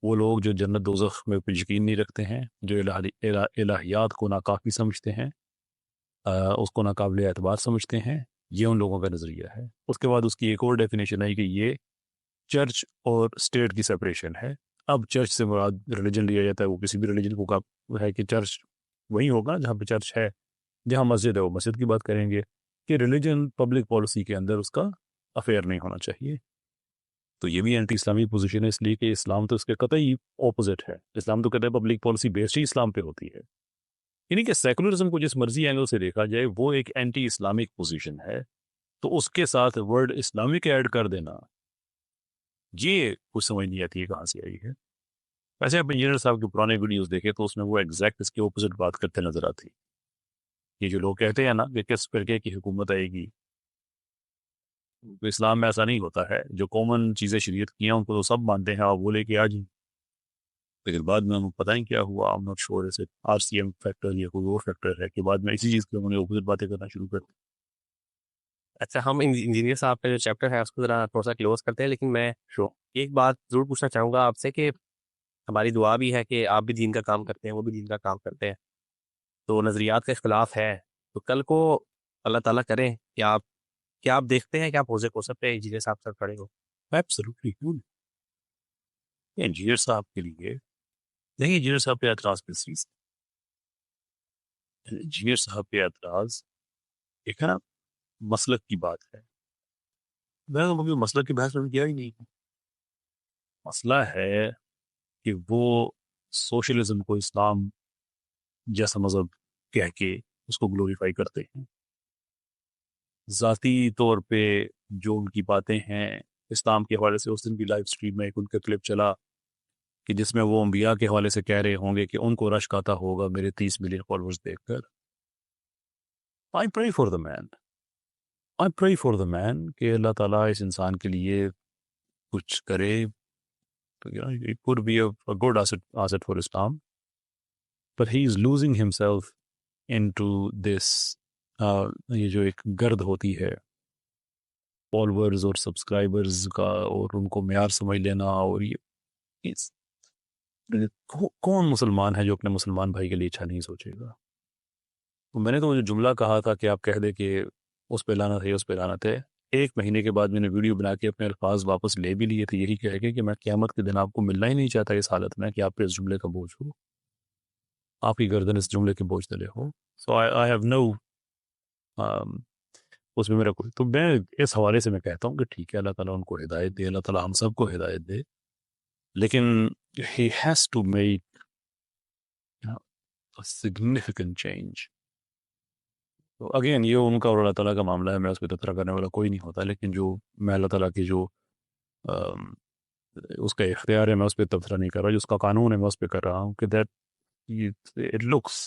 وہ لوگ جو جنت دوزخ میں یقین نہیں رکھتے ہیں، جو الہیات کو ناکافی سمجھتے ہیں، اس کو ناقابل اعتبار سمجھتے ہیں، یہ ان لوگوں کا نظریہ ہے. اس کے بعد اس کی ایک اور ڈیفینیشن ہے کہ یہ چرچ اور اسٹیٹ کی سپریشن ہے. اب چرچ سے مراد ریلیجن لیا جاتا ہے، وہ کسی بھی ریلیجن کو ہے کہ چرچ وہی ہوگا جہاں پہ چرچ ہے، جہاں مسجد ہے وہ مسجد کی بات کریں گے، کہ ریلیجن پبلک پالیسی کے اندر اس کا افیئر نہیں ہونا چاہیے. تو یہ بھی اینٹی اسلامی پوزیشن ہے، اس لیے کہ اسلام تو اس کے قطعی اپوزٹ ہے. اسلام تو کہتا ہے پبلک پالیسی بیسڈ ہی اسلام پہ ہوتی ہے. یعنی کہ سیکولرزم کو جس مرضی اینگل سے دیکھا جائے وہ ایک اینٹی اسلامک پوزیشن ہے، تو اس کے ساتھ ورڈ اسلامک ایڈ کر دینا یہ کچھ سمجھ نہیں آتی ہے کہاں سے آئی ہے. ویسے آپ انجینئر صاحب کے پرانے ویڈیوز دیکھیں تو اس میں وہ ایگزیکٹ اس کے اپوزٹ بات کرتے نظر آتی. یہ جو لوگ کہتے ہیں نا کہ کس فرقے کی حکومت آئے گی، تو اسلام میں ایسا نہیں ہوتا ہے. جو کامن چیزیں شریعت کی ہیں ان کو تو سب مانتے ہیں، آپ وہ لے کے آ جائیں، لیکن بعد میں ہم پتہ نہیں کیا ہوا. I'm not sure اسے RCM فیکٹر یا کوئی اور فیکٹر ہے کہ بعد میں اسی چیز کے انہوں نے اپوزٹ باتیں کرنا شروع کر دی. اچھا، ہم انجینئر صاحب کا جو چیپٹر ہے اس کو ذرا تھوڑا سا کلوز کرتے ہیں، لیکن میں ایک بات ضرور پوچھنا چاہوں گا آپ سے کہ ہماری دعا بھی ہے کہ آپ بھی دین کا کام کرتے ہیں، وہ بھی دین کا کام کرتے ہیں، تو نظریات کا اختلاف ہے، تو کل کو اللہ تعالیٰ کریں کہ آپ دیکھتے ہیں کہ آپ حوضے کوثر پہ انجینئر صاحب سے کھڑے ہو؟ ایبسلیٹلی. انجینئر صاحب کے لیے دیکھیں، انجینئر صاحب پہ اعتراض کس چیز؟ انجینئر صاحب پہ اعتراض ایک ہے نا مسلک کی بات ہے. میں تو کبھی مسلک کی بحث میں کیا ہی نہیں. مسئلہ ہے کہ وہ سوشلزم کو اسلام جیسا مذہب کہہ کے اس کو گلوریفائی کرتے ہیں. ذاتی طور پہ جو ان کی باتیں ہیں اسلام کے حوالے سے، اس دن بھی لائیو اسٹریم میں ایک ان کا کلپ چلا کہ جس میں وہ انبیاء کے حوالے سے کہہ رہے ہوں گے کہ ان کو رشک آتا ہوگا میرے 30 ملین فالورز دیکھ کر. I pray for the man. I pray for the man کہ اللہ تعالیٰ اس انسان کے لیے کچھ کرے. it could be a good asset for Islam, but he is losing himself into this یہ جو ایک گرد ہوتی ہے فالورز اور سبسکرائبرز کا اور ان کو معیار سمجھ لینا، اور یہ کون مسلمان ہے جو اپنے مسلمان بھائی کے لیے اچھا نہیں سوچے گا؟ میں نے تو جو جملہ کہا تھا کہ آپ کہہ دے کہ اس پہ لعنت ہے اس پہ لعنت ہے، 1 مہینے کے بعد میں نے ویڈیو بنا کے اپنے الفاظ واپس لے بھی لیے تھے، یہی کہہ کے کہ میں قیامت کے دن آپ کو ملنا ہی نہیں چاہتا اس حالت میں کہ آپ پہ اس جملے کا بوجھ ہو، آپ کی گردن اس جملے کے بوجھ تلے ہو. سو آئی ہیو نو اس میں میرا کوئی، تو میں اس حوالے سے میں کہتا ہوں کہ ٹھیک ہے، اللہ تعالیٰ ان کو ہدایت دے، اللہ تعالیٰ ہم سب کو ہدایت دے، لیکن he has to make significant change. تو اگین یہ ان کا اور اللہ تعالیٰ کا معاملہ ہے، میں اس پہ تبصرہ کرنے والا کوئی نہیں ہوتا، لیکن جو میں اللہ تعالیٰ کی جو اس کا اختیار ہے میں اس پہ تبصرہ نہیں کر رہا، جو اس کا قانون ہے میں اس پہ کر رہا ہوں کہ that it looks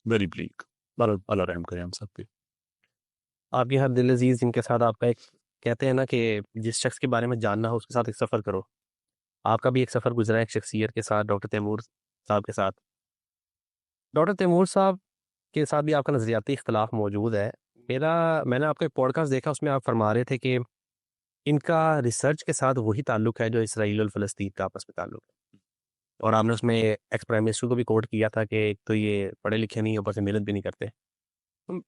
very black. اللہ رحم کرے ہم سب پہ. آپ کے ہر دل عزیز ان کے ساتھ آپ کا ایک کہتے ہیں نا کہ جس شخص کے بارے میں جاننا ہو اس کے ساتھ ایک سفر کرو. آپ کا بھی ایک سفر گزرا ہے ایک شخصیت کے ساتھ، ڈاکٹر تیمور صاحب کے ساتھ. ڈاکٹر تیمور صاحب کے ساتھ بھی آپ کا نظریاتی اختلاف موجود ہے. میں نے آپ کا ایک پوڈ کاسٹ دیکھا، اس میں آپ فرما رہے تھے کہ ان کا ریسرچ کے ساتھ وہی تعلق ہے جو اسرائیل اور فلسطین کا آپس میں تعلق ہے، اور آپ نے اس میں ایکس پرائم منسٹر کو بھی کوٹ کیا تھا کہ ایک تو یہ پڑھے لکھے نہیں، اوپر سے محنت بھی نہیں کرتے.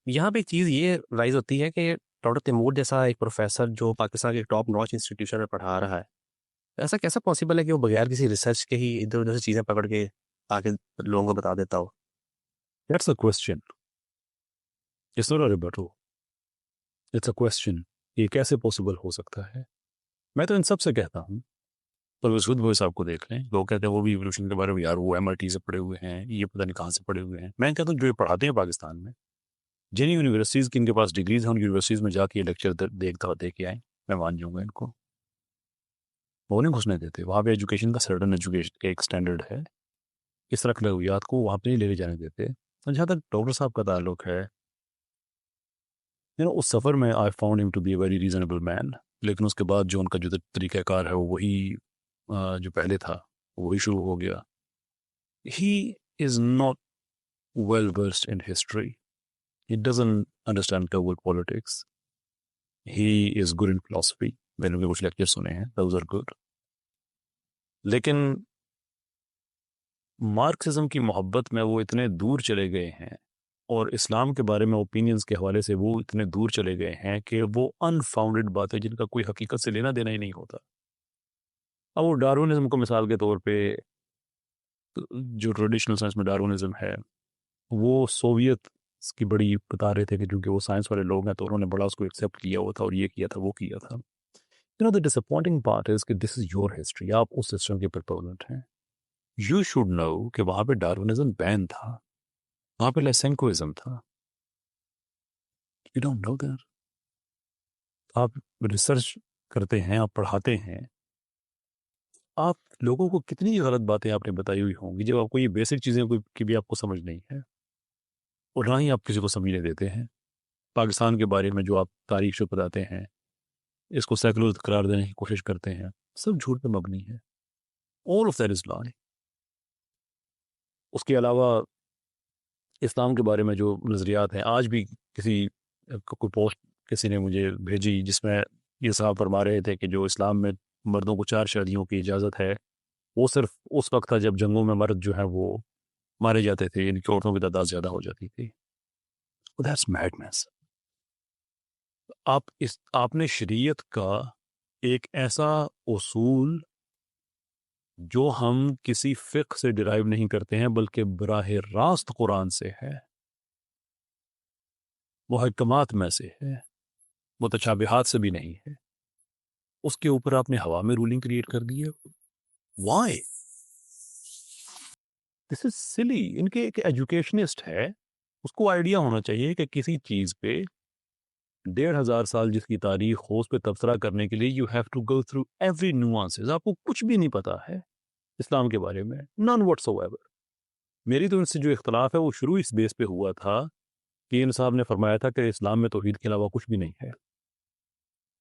یہاں پہ ایک چیز یہ رائز ہوتی ہے کہ ڈاکٹر تیمور جیسا ایک پروفیسر جو پاکستان کے ٹاپ نوچ انسٹیٹیوشن میں پڑھا رہا ہے، ایسا کیسا پاسبل ہے کہ وہ بغیر کسی ریسرچ کے ہی ادھر ادھر سے چیزیں پکڑ کے آگے لوگوں کو بتا دیتا ہو؟ That's a question. It's not a rebuttal. It's a question. یہ کیسے پاسبل ہو سکتا ہے؟ میں تو ان سب سے کہتا ہوں، پر خود وہ صاحب کو دیکھ لیں، لوگ کہتے ہیں وہ بھی ایوولوشن کے بارے میں، یار وہ MIT سے پڑھے ہوئے ہیں، یہ پتہ نہیں کہاں سے پڑھے ہوئے ہیں. میں کہتا ہوں جو یہ پڑھاتے ہیں پاکستان میں، جن یونیورسٹیز کی ان کے پاس ڈگریز ہیں، ان یونیورسٹیز میں جا کے یہ لیکچر دے کے آئیں، میں مان جاؤں گا ان کو. وہ نہیں گھسنے دیتے وہاں پہ. ایجوکیشن کا سرٹن ایجوکیشن کا ایک اسٹینڈرڈ ہے، اس طرح اخلاقیات کو وہاں پہ نہیں لے جانے دیتے. جہاں تک ڈاکٹر صاحب کا تعلق ہے، اس سفر میں I found him to be a very reasonable man, لیکن اس کے بعد جو ان کا جو طریقہ کار ہے وہ وہی جو پہلے تھا وہی شروع ہو گیا. He is not well versed in history, he doesn't understand world politics. He is good in philosophy, میں نے کچھ لیکچر سنے ہیں، دوز آر گڈ. لیکن مارکسزم کی محبت میں وہ اتنے دور چلے گئے ہیں، اور اسلام کے بارے میں اوپینینز کے حوالے سے وہ اتنے دور چلے گئے ہیں کہ وہ انفاؤنڈڈ باتیں جن کا کوئی حقیقت سے لینا دینا ہی نہیں ہوتا. اب وہ ڈارونزم کو مثال کے طور پہ، جو ٹریڈیشنل سائنس میں ڈارونزم ہے، وہ سوویت کی بڑی بتا رہے تھے کہ چونکہ وہ سائنس والے لوگ ہیں تو انہوں نے بڑا اس کو ایکسیپٹ کیا ہوا تھا، اور یہ کیا تھا وہ کیا تھا. the disappointing part is کہ this is your history، آپ اس سسٹم کے پرپوننٹ ہیں. You should know کہ وہاں پہ ڈارونزم بین تھا، وہاں پہ لیسنکوازم تھا. You don't know that. آپ ریسرچ کرتے ہیں، آپ پڑھاتے ہیں، آپ لوگوں کو کتنی غلط باتیں آپ نے بتائی ہوئی ہوں گی جب آپ کو یہ بیسک چیزیں کی بھی آپ کو سمجھ نہیں ہے، اور نہ ہی آپ کسی کو سمجھنے دیتے ہیں. پاکستان کے بارے میں جو آپ تاریخ سے بتاتے ہیں، اس کو سیکولر قرار دینے کی کوشش کرتے ہیں، سب جھوٹ پہ مبنی ہے. All of that is lie. اس کے علاوہ اسلام کے بارے میں جو نظریات ہیں، آج بھی کوئی پوسٹ کسی نے مجھے بھیجی جس میں یہ صاحب فرما رہے تھے کہ جو اسلام میں مردوں کو 4 شادیوں کی اجازت ہے، وہ صرف اس وقت تھا جب جنگوں میں مرد جو ہیں وہ مارے جاتے تھے، ان کی عورتوں کی تعداد زیادہ ہو جاتی تھی. That's madness. آپ نے شریعت کا ایک ایسا اصول جو ہم کسی فقہ سے ڈرائیو نہیں کرتے ہیں بلکہ براہ راست قرآن سے ہے، محکمات میں سے ہے، متشابہات سے بھی نہیں ہے، اس کے اوپر آپ نے ہوا میں رولنگ کریٹ کر دی ہے. Why? This is silly. ان کے ایک ایجوکیشنسٹ ہے، اس کو آئیڈیا ہونا چاہیے کہ کسی چیز پہ 1500 سال جس کی تاریخ ہو اس پہ تبصرہ کرنے کے لیے you have to go through every nuances. آپ کو کچھ بھی نہیں پتا ہے اسلام کے بارے میں، none whatsoever. میری تو ان سے جو اختلاف ہے وہ شروع اس بیس پہ ہوا تھا کہ ان صاحب نے فرمایا تھا کہ اسلام میں توحید کے علاوہ کچھ بھی نہیں ہے.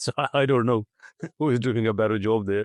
So I don't know who is doing a better job there.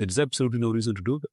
There is absolutely no reason to do that.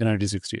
1960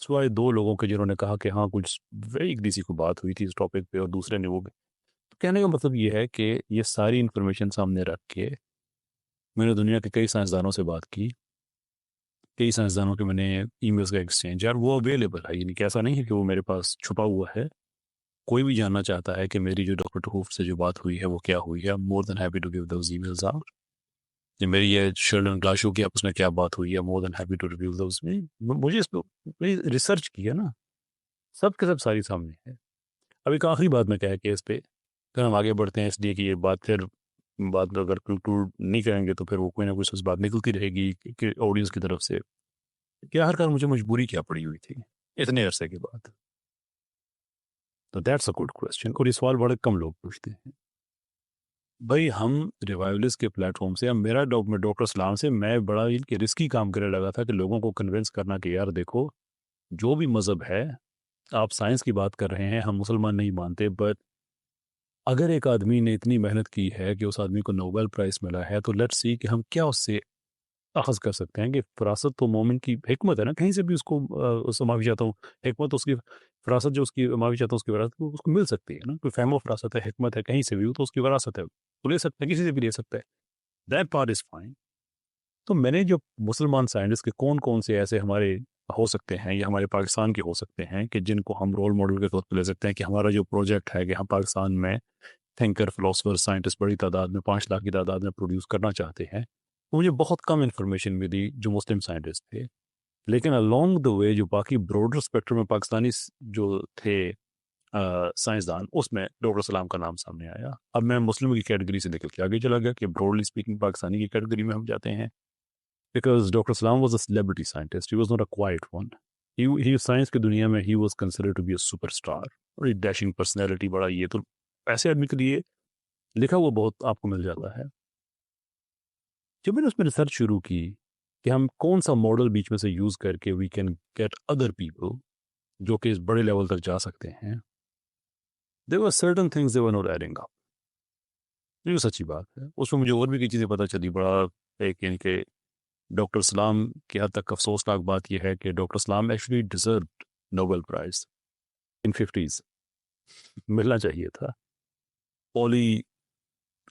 سوائے دو لوگوں کے جنہوں نے کہا کہ ہاں کچھ ویگلی سی کو بات ہوئی تھی اس ٹاپک پہ، اور دوسرے نے وہ تو کہنے کا مطلب یہ ہے کہ یہ ساری انفارمیشن سامنے رکھ کے میں نے دنیا کے کئی سائنسدانوں سے بات کی، کئی سائنسدانوں کے میں نے ای میلز کا ایکسچینج، یار وہ اویلیبل ہے، یعنی کہ ایسا نہیں ہے کہ وہ میرے پاس چھپا ہوا ہے. کوئی بھی جاننا چاہتا ہے کہ میری جو ڈاکٹر ٹہوف سے جو بات ہوئی ہے وہ کیا ہوئی ہے، more than happy to give those emails out. کہ میری یہ شرلن گلاشو کی آپس میں کیا بات ہوئی ہے، more than happy to reveal those. مجھے اس پہ ریسرچ کی ہے نا، سب کے سب ساری سامنے ہے. اب ایک آخری بات میں کہہ کے اس پہ پھر ہم آگے بڑھتے ہیں، اس لیے کہ یہ بات پھر بات اگر کنکلوڈ نہیں کریں گے تو پھر وہ کوئی نہ کوئی سچ بات نکلتی رہے گی کہ آڈینس کی طرف سے کہ آخرکار مجھے مجبوری کیا پڑی ہوئی تھی اتنے عرصے کے بعد. تو دیٹس اے گڈ کوشچن، اور یہ سوال بڑے کم لوگ پوچھتے ہیں. بھائی ہم ریوائولسٹ کے پلیٹ فارم سے، اب میرا ڈاکٹر اسلام سے میں بڑا ان کے رسکی کام کرنے لگا تھا کہ لوگوں کو کنونس کرنا کہ یار دیکھو جو بھی مذہب ہے، آپ سائنس کی بات کر رہے ہیں، ہم مسلمان نہیں مانتے، بٹ اگر ایک آدمی نے اتنی محنت کی ہے کہ اس آدمی کو نوبل پرائز ملا ہے تو لیٹس سی کہ ہم کیا اس سے اخذ کر سکتے ہیں. کہ فراست تو مومن کی حکمت ہے نا، کہیں سے بھی اس کو معافی چاہتا ہوں، حکمت اس کی فراست جو اس کی معافی چاہتا ہوں اس کی وراثت اس کو مل سکتی ہے نا. کوئی فہم و فراست ہے، حکمت ہے، کہیں سے بھی ہو تو اس کی وراثت ہے، تو لے سکتے ہیں، کسی سے بھی لے سکتا ہے. That part is fine. تو میں نے جو مسلمان سائنٹسٹ کے کون کون سے ایسے ہمارے ہو سکتے ہیں یا ہمارے پاکستان کے ہو سکتے ہیں کہ جن کو ہم رول ماڈل کے طور پہ لے سکتے ہیں کہ ہمارا جو پروجیکٹ ہے کہ ہم پاکستان میں تھنکر، فلاسفر، سائنٹسٹ بڑی تعداد میں 5 لاکھ کی تعداد میں پروڈیوس کرنا چاہتے ہیں. مجھے بہت کم انفارمیشن ملی جو مسلم سائنٹسٹ تھے، لیکن along the way جو باقی براڈر اسپیکٹرم میں پاکستانی جو تھے سائنسدان، اس میں ڈاکٹر سلام کا نام سامنے آیا. اب میں مسلم کی کیٹیگری سے نکل کے آگے چلا گیا کہ براڈلی اسپیکنگ پاکستانی کی کیٹیگری میں ہم جاتے ہیں، because doctor Salam was a celebrity scientist, he was not a quiet one. He science کی دنیا میں he was considered to be a superstar, بڑی ڈیشنگ پرسنالٹی، بڑا یہ تو ایسے آدمی کے لیے لکھا ہوا بہت آپ کو مل جاتا ہے. جب میں نے اس میں ریسرچ شروع کی کہ ہم کون سا ماڈل بیچ میں سے یوز کر کے we can get other people جو کہ اس بڑے لیول تک جا سکتے ہیں، there were certain things they were not adding up. یہ سچی بات ہے. اس میں مجھے اور بھی کئی چیزیں پتہ چلی. بڑا ایک یعنی کہ ڈاکٹر سلام کی حد تک افسوسناک بات یہ ہے کہ ڈاکٹر سلام ایکچولی ڈیزروڈ نوبل پرائز ان 50s، ملنا چاہیے تھا. پولی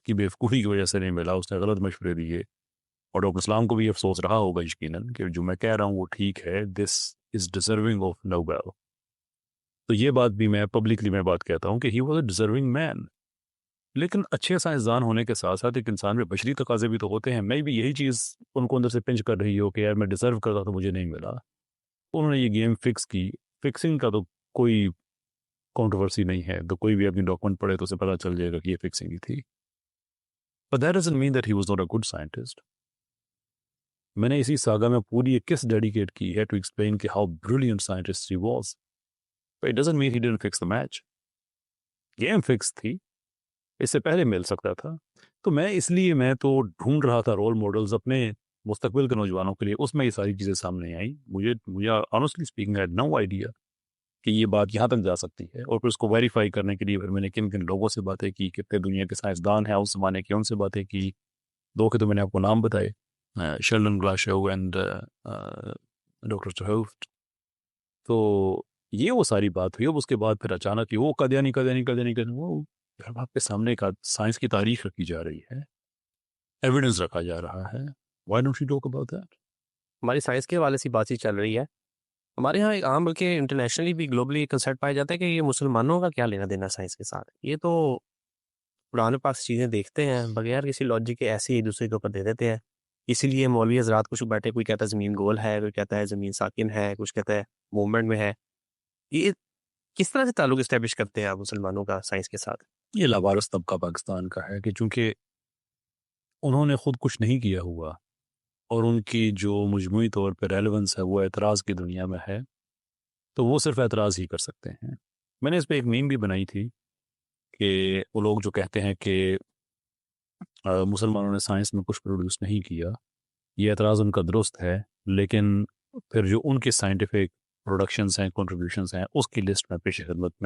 کی بیوقوفی کی وجہ سے نہیں ملا، اس نے غلط مشورے دیے، اور ڈاکٹر سلام کو بھی افسوس رہا ہوگا یقیناً کہ جو میں کہہ رہا ہوں وہ ٹھیک ہے، دس از ڈیزرونگ آف نوبل. تو یہ بات بھی میں پبلکلی میں بات کہتا ہوں کہ ہی واز اے ڈیزرونگ مین. لیکن اچھے سائنسدان ہونے کے ساتھ ساتھ ایک انسان میں بشری تقاضے بھی تو ہوتے ہیں. میں بھی یہی چیز ان کو اندر سے پنچ کر رہی ہو کہ یار میں ڈیزرو کرتا تو مجھے نہیں ملا. انہوں نے یہ گیم فکس کی. فکسنگ کا تو کوئی کنٹروورسی نہیں ہے، تو کوئی بھی اپنی ڈاکومنٹ پڑھے تو اسے پتہ چل جائے گا کہ یہ فکسنگ ہی تھی. But that doesn't mean that he was not a good scientist. میں نے اسی ساگا میں پوری ایک قسط ڈیڈیکیٹ کی ہے to explain کہ how brilliant scientist he was. But it doesn't mean he didn't fix the match. Game fix تھی، اس سے پہلے مل سکتا تھا. تو میں اس لیے میں تو ڈھونڈ رہا تھا رول ماڈلز اپنے مستقبل کے نوجوانوں کے لیے. اس میں یہ ساری چیزیں سامنے آئیں. مجھے honestly speaking I had no idea کہ یہ بات یہاں تک جا سکتی ہے. اور پھر اس کو ویریفائی کرنے کے لیے پھر میں نے کن کن لوگوں سے باتیں کی، کتنے دنیا کے سائنسدان ہیں اس زمانے کے، ان سے باتیں کی. دو کے تو میں نے آپ کو نام بتائے، شرلن گلاشو اینڈ ڈاکٹر چہوفٹ. تو یہ وہ ساری بات ہوئی. اب اس کے بعد پھر اچانک وہ قادیانی وہ آپ کے سامنے ایک سائنس کی تاریخ رکھی جا رہی ہے، ایویڈنس رکھا جا رہا ہے. Why don't you talk about that? ہماری سائنس کے حوالے سے بات ہی چل رہی ہے. ہمارے یہاں ایک عام بلکہ انٹرنیشنلی بھی گلوبلی کنسرٹ پایا جاتا ہے کہ یہ مسلمانوں کا کیا لینا دینا سائنس کے ساتھ. یہ تو قرآن پاک سے چیزیں دیکھتے ہیں بغیر کسی لاجک کے، ایسے ہی دوسرے کے اوپر دے دیتے ہیں. اسی لیے مولوی حضرات کچھ بیٹھے، کوئی کہتا ہے زمین گول ہے، کوئی کہتا ہے زمین ساکن ہے، کچھ کہتا ہے موومنٹ میں ہے. یہ کس طرح سے تعلق اسٹیبلش کرتے ہیں آپ مسلمانوں کا سائنس کے ساتھ؟ یہ لاوارث طبقہ پاکستان کا ہے کہ چونکہ انہوں نے خود کچھ نہیں کیا ہوا اور ان کی جو مجموعی طور پہ ریلیونس ہے وہ اعتراض کی دنیا میں ہے، تو وہ صرف اعتراض ہی کر سکتے ہیں. میں نے اس پہ ایک میم بھی بنائی تھی کہ وہ لوگ جو کہتے ہیں کہ مسلمانوں نے سائنس میں کچھ پروڈیوس نہیں کیا، یہ اعتراض ان کا درست ہے، لیکن پھر جو ان کے سائنٹیفک پروڈکشنز ہیں، کنٹریبیوشنز ہیں، اس کی لسٹ میں پیش خدمت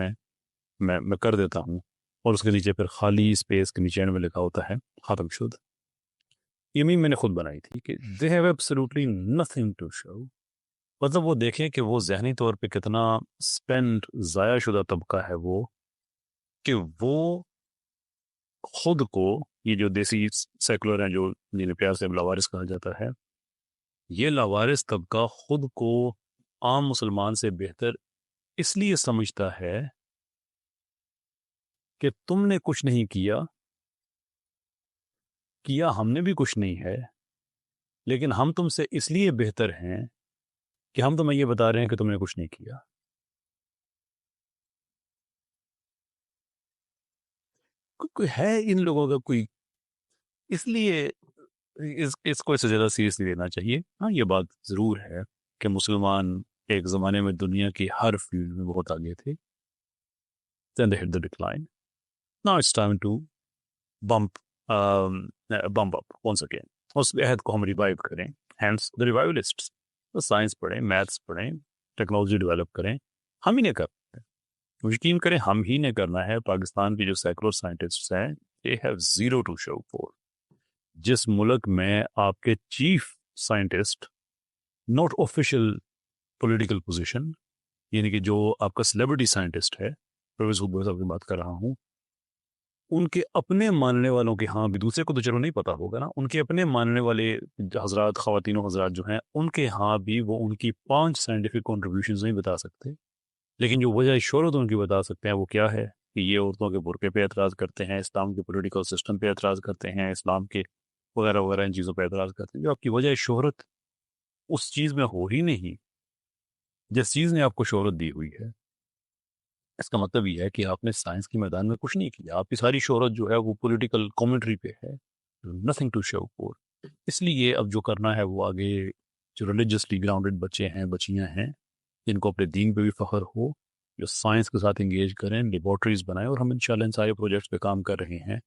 میں کر دیتا ہوں، اور اس کے نیچے پھر خالی اسپیس کے نیچے میں لکھا ہوتا ہے ختم شد. یہ میم میں نے خود بنائی تھی کہ they have absolutely nothing to show. مطلب وہ دیکھیں کہ وہ ذہنی طور پہ کتنا اسپینڈ ضائع شدہ طبقہ ہے وہ، کہ وہ خود کو، یہ جو دیسی سیکولر ہیں جو جنہیں پیار سے لاوارث کہا جاتا ہے، یہ لاوارث طبقہ خود کو عام مسلمان سے بہتر اس لیے سمجھتا ہے کہ تم نے کچھ نہیں کیا ہم نے بھی کچھ نہیں ہے، لیکن ہم تم سے اس لیے بہتر ہیں کہ ہم تمہیں یہ بتا رہے ہیں کہ تم نے کچھ نہیں کیا۔ کوئی ہے ان لوگوں کا کوئی، اس لیے اس کو اس سے زیادہ سیریسلی لینا چاہیے۔ ہاں یہ بات ضرور ہے کہ مسلمان ایک زمانے میں دنیا کی ہر فیلڈ میں بہت آگے تھے، then they hit the decline. Now it's time to bump up once again. اس عہد کو ہم ریوائیو کریں، hence the revivalists. تو سائنس پڑھیں، میتھس پڑھیں، ٹیکنالوجی ڈیولپ کریں، ہم ہی نے کرنا ہے، یقین کریں ہم ہی نے کرنا ہے۔ پاکستان کی جو سیکولر سائنٹسٹس ہیں they have zero to show for۔ جس ملک میں آپ کے chief scientist not official political position, یعنی کہ جو آپ کا سیلیبریٹی سائنٹسٹ ہے، پروفیسر حبیب صاحب کی بات کر رہا ہوں، ان کے اپنے ماننے والوں کے ہاں بھی، دوسرے کو تو چلو نہیں پتا ہوگا نا، ان کے اپنے ماننے والے حضرات، خواتین و حضرات جو ہیں، ان کے ہاں بھی وہ ان کی 5 سائنٹیفک کنٹریبیوشنز نہیں بتا سکتے، لیکن جو وجہ شہرت ان کی بتا سکتے ہیں وہ کیا ہے کہ یہ عورتوں کے برقعے پہ اعتراض کرتے ہیں، اسلام کے پولیٹیکل سسٹم پہ اعتراض کرتے ہیں، اسلام کے وغیرہ وغیرہ ان چیزوں پہ اعتراض کرتے ہیں، جو آپ کی وجہ شہرت اس چیز میں ہو ہی نہیں جس چیز نے آپ کو شہرت دی ہوئی ہے۔ اس کا مطلب یہ ہے کہ آپ نے سائنس کے میدان میں کچھ نہیں کیا، آپ کی ساری شہرت جو ہے وہ پولیٹیکل کامنٹری پہ ہے، نتھنگ ٹو شو فور۔ اس لیے اب جو کرنا ہے وہ آگے جو ریلیجسلی گراؤنڈڈ بچے ہیں، بچیاں ہیں، جن کو اپنے دین پہ بھی فخر ہو، جو سائنس کے ساتھ انگیج کریں، لیبارٹریز بنائیں، اور ہم انشاءاللہ ان سارے پروجیکٹس پہ کام کر رہے ہیں۔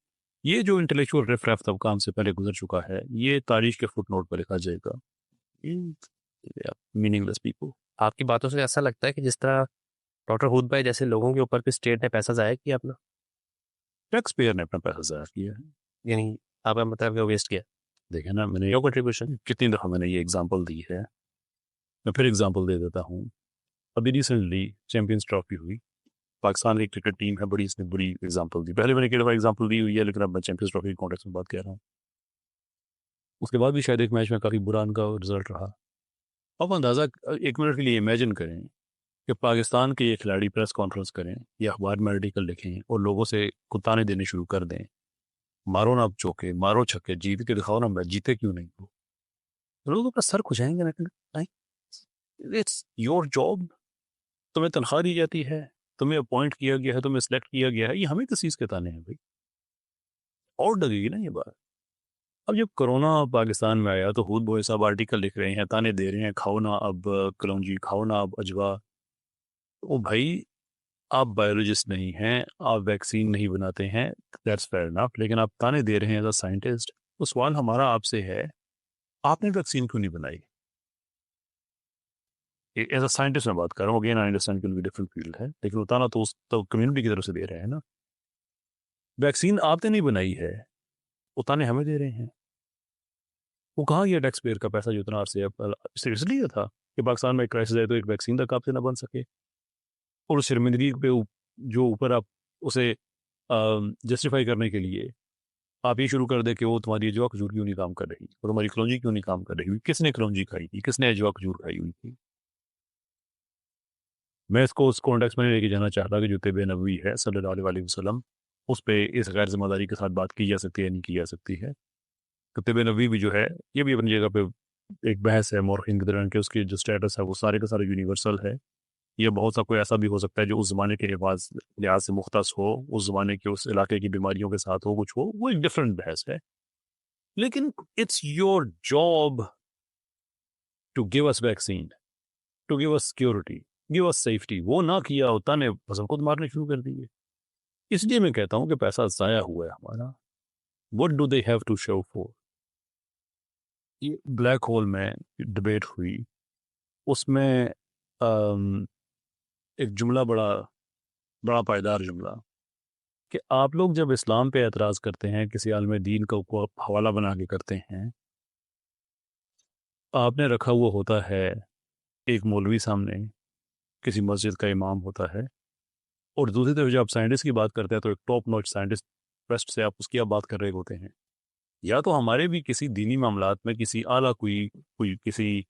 یہ جو انٹلیکچوئل ریف ریف طبقہ ہم سے پہلے گزر چکا ہے، یہ تاریخ کے فٹ نوٹ پہ لکھا جائے گا۔ Meaning less people. آپ کی باتوں سے ایسا لگتا ہے کہ جس طرح ڈاکٹر ہود بھائی جیسے لوگوں کے اوپر بھی اسٹیٹ نے پیسہ ضائع کیا اپنا، ٹیکس پیئر نے اپنا پیسہ ضائع کیا ہے۔ یعنی آپ کا مطلب کہ ویسٹ کیا دیکھیں نا، میں نے یو کنٹریبیوشن۔ کتنی دفعہ میں نے یہ اگزامپل دی ہے، میں پھر اگزامپل دے دیتا ہوں۔ ابھی ریسنٹلی چیمپئنز ٹرافی ہوئی، پاکستان کی کرکٹ ٹیم ہے بڑی، اس نے بڑی اگزامپل دی، پہلے میں نے کئی دفعہ اگزامپل دی ہوئی ہے، لیکن اب میں چیمپئنز ٹرافی کے کانٹیکس میں بات کر رہا ہوں۔ اس کے بعد بھی شاید ایک میچ میں کافی برا ان کا رزلٹ رہا۔ اب اندازہ ایک منٹ کے لیے امیجن کریں کہ پاکستان کے یہ کھلاڑی پریس کانفرنس کریں یا اخبار میں آرٹیکل لکھیں اور لوگوں سے کتانے دینے شروع کر دیں، مارو نا اب چوکے، مارو چھکے، جیت کے دکھاؤ نا، میں جیتے کیوں نہیں ہو؟ لوگ اپنا سر کھجائیں گے نا۔ اٹس یور جاب، تمہیں تنخواہ دی جاتی ہے، تمہیں اپوائنٹ کیا گیا ہے، تمہیں سلیکٹ کیا گیا ہے، یہ ہمیں کس چیز کے تانے ہیں بھائی؟ اور لگے گی نا یہ بات۔ اب جب کرونا پاکستان میں آیا تو ہود بوئے صاحب آرٹیکل لکھ رہے ہیں، تانے دے رہے ہیں، کھاؤ نا اب کلونجی، کھاؤ نا اب اجوا۔ او بھائی، آپ بایولوجسٹ نہیں ہیں، آپ ویکسین نہیں بناتے ہیں، دیٹس فیئر انف، لیکن آپ تانے دے رہے ہیں ایز اے سائنٹسٹ۔ تو سوال ہمارا آپ سے ہے، آپ نے ویکسین کیوں نہیں بنائی؟ ایز اے سائنٹسٹ میں بات کر رہا ہوں، اگین آئی انڈرسٹینڈ کہ ڈفرنٹ فیلڈ ہے، لیکن اتانا تو اس تو کمیونٹی کی طرف سے دے رہے ہیں نا۔ ویکسین آپ نے نہیں بنائی ہے، اتانے ہمیں دے رہے ہیں۔ وہ کہاں گیا ٹیکس پیئر کا پیسہ جو اتنا عرصے اس لیے تھا کہ پاکستان میں ایک کرائسس ہے تو ایک ویکسین تک آپ سے نہ بن سکے، اور اس شرمندگی پہ جو اوپر آپ اسے جسٹیفائی کرنے کے لیے آپ یہ شروع کر دیں کہ وہ تمہاری اجوا کھجور کیوں نہیں کام کر رہی، اور تمہاری کلونجی کیوں نہیں کام کر رہی ہوئی، کس نے کلونجی کھائی تھی، کس نے اجوا کھجور کھائی ہوئی تھی۔ میں اس کو اس کانٹیکس میں نہیں لے کے جانا چاہتا کہ جو طب نبوی ہے صلی اللہ علیہ وسلم، اس پہ اس غیر ذمہ داری کے ساتھ بات کی جا سکتی ہے یا نہیں کی جا سکتی ہے۔ طب نبوی بھی جو ہے یہ بھی اپنی جگہ پہ ایک بحث ہے مورخین کے درمیان کہ اس کی جو سٹیٹس ہے وہ سارے کا سارا یونیورسل ہے، یہ بہت سا کوئی ایسا بھی ہو سکتا ہے جو اس زمانے کے لحاظ سے مختص ہو، اس زمانے کے اس علاقے کی بیماریوں کے ساتھ ہو، کچھ ہو، وہ ایک ڈفرینٹ بحث ہے۔ لیکن it's your job to give us vaccine, to give us security, give us safety. وہ نہ کیا ہوتا نے بس خود مارنے شروع کر دیے۔ اس لیے میں کہتا ہوں کہ پیسہ ضائع ہوا ہے ہمارا۔ What do they have to show for؟ یہ بلیک ہول میں ڈبیٹ ہوئی، اس میں ایک جملہ بڑا پائیدار جملہ کہ آپ لوگ جب اسلام پہ اعتراض کرتے ہیں، کسی عالم دین کو حوالہ بنا کے کرتے ہیں، آپ نے رکھا ہوا ہوتا ہے ایک مولوی سامنے کسی مسجد کا امام ہوتا ہے، اور دوسری طرف جب آپ سائنٹسٹ کی بات کرتے ہیں تو ایک ٹاپ نوچ سائنٹسٹ پریسٹ سے آپ اس کی آپ بات کر رہے ہوتے ہیں. یا تو ہمارے بھی کسی دینی معاملات میں کسی اعلیٰ کوئی کسی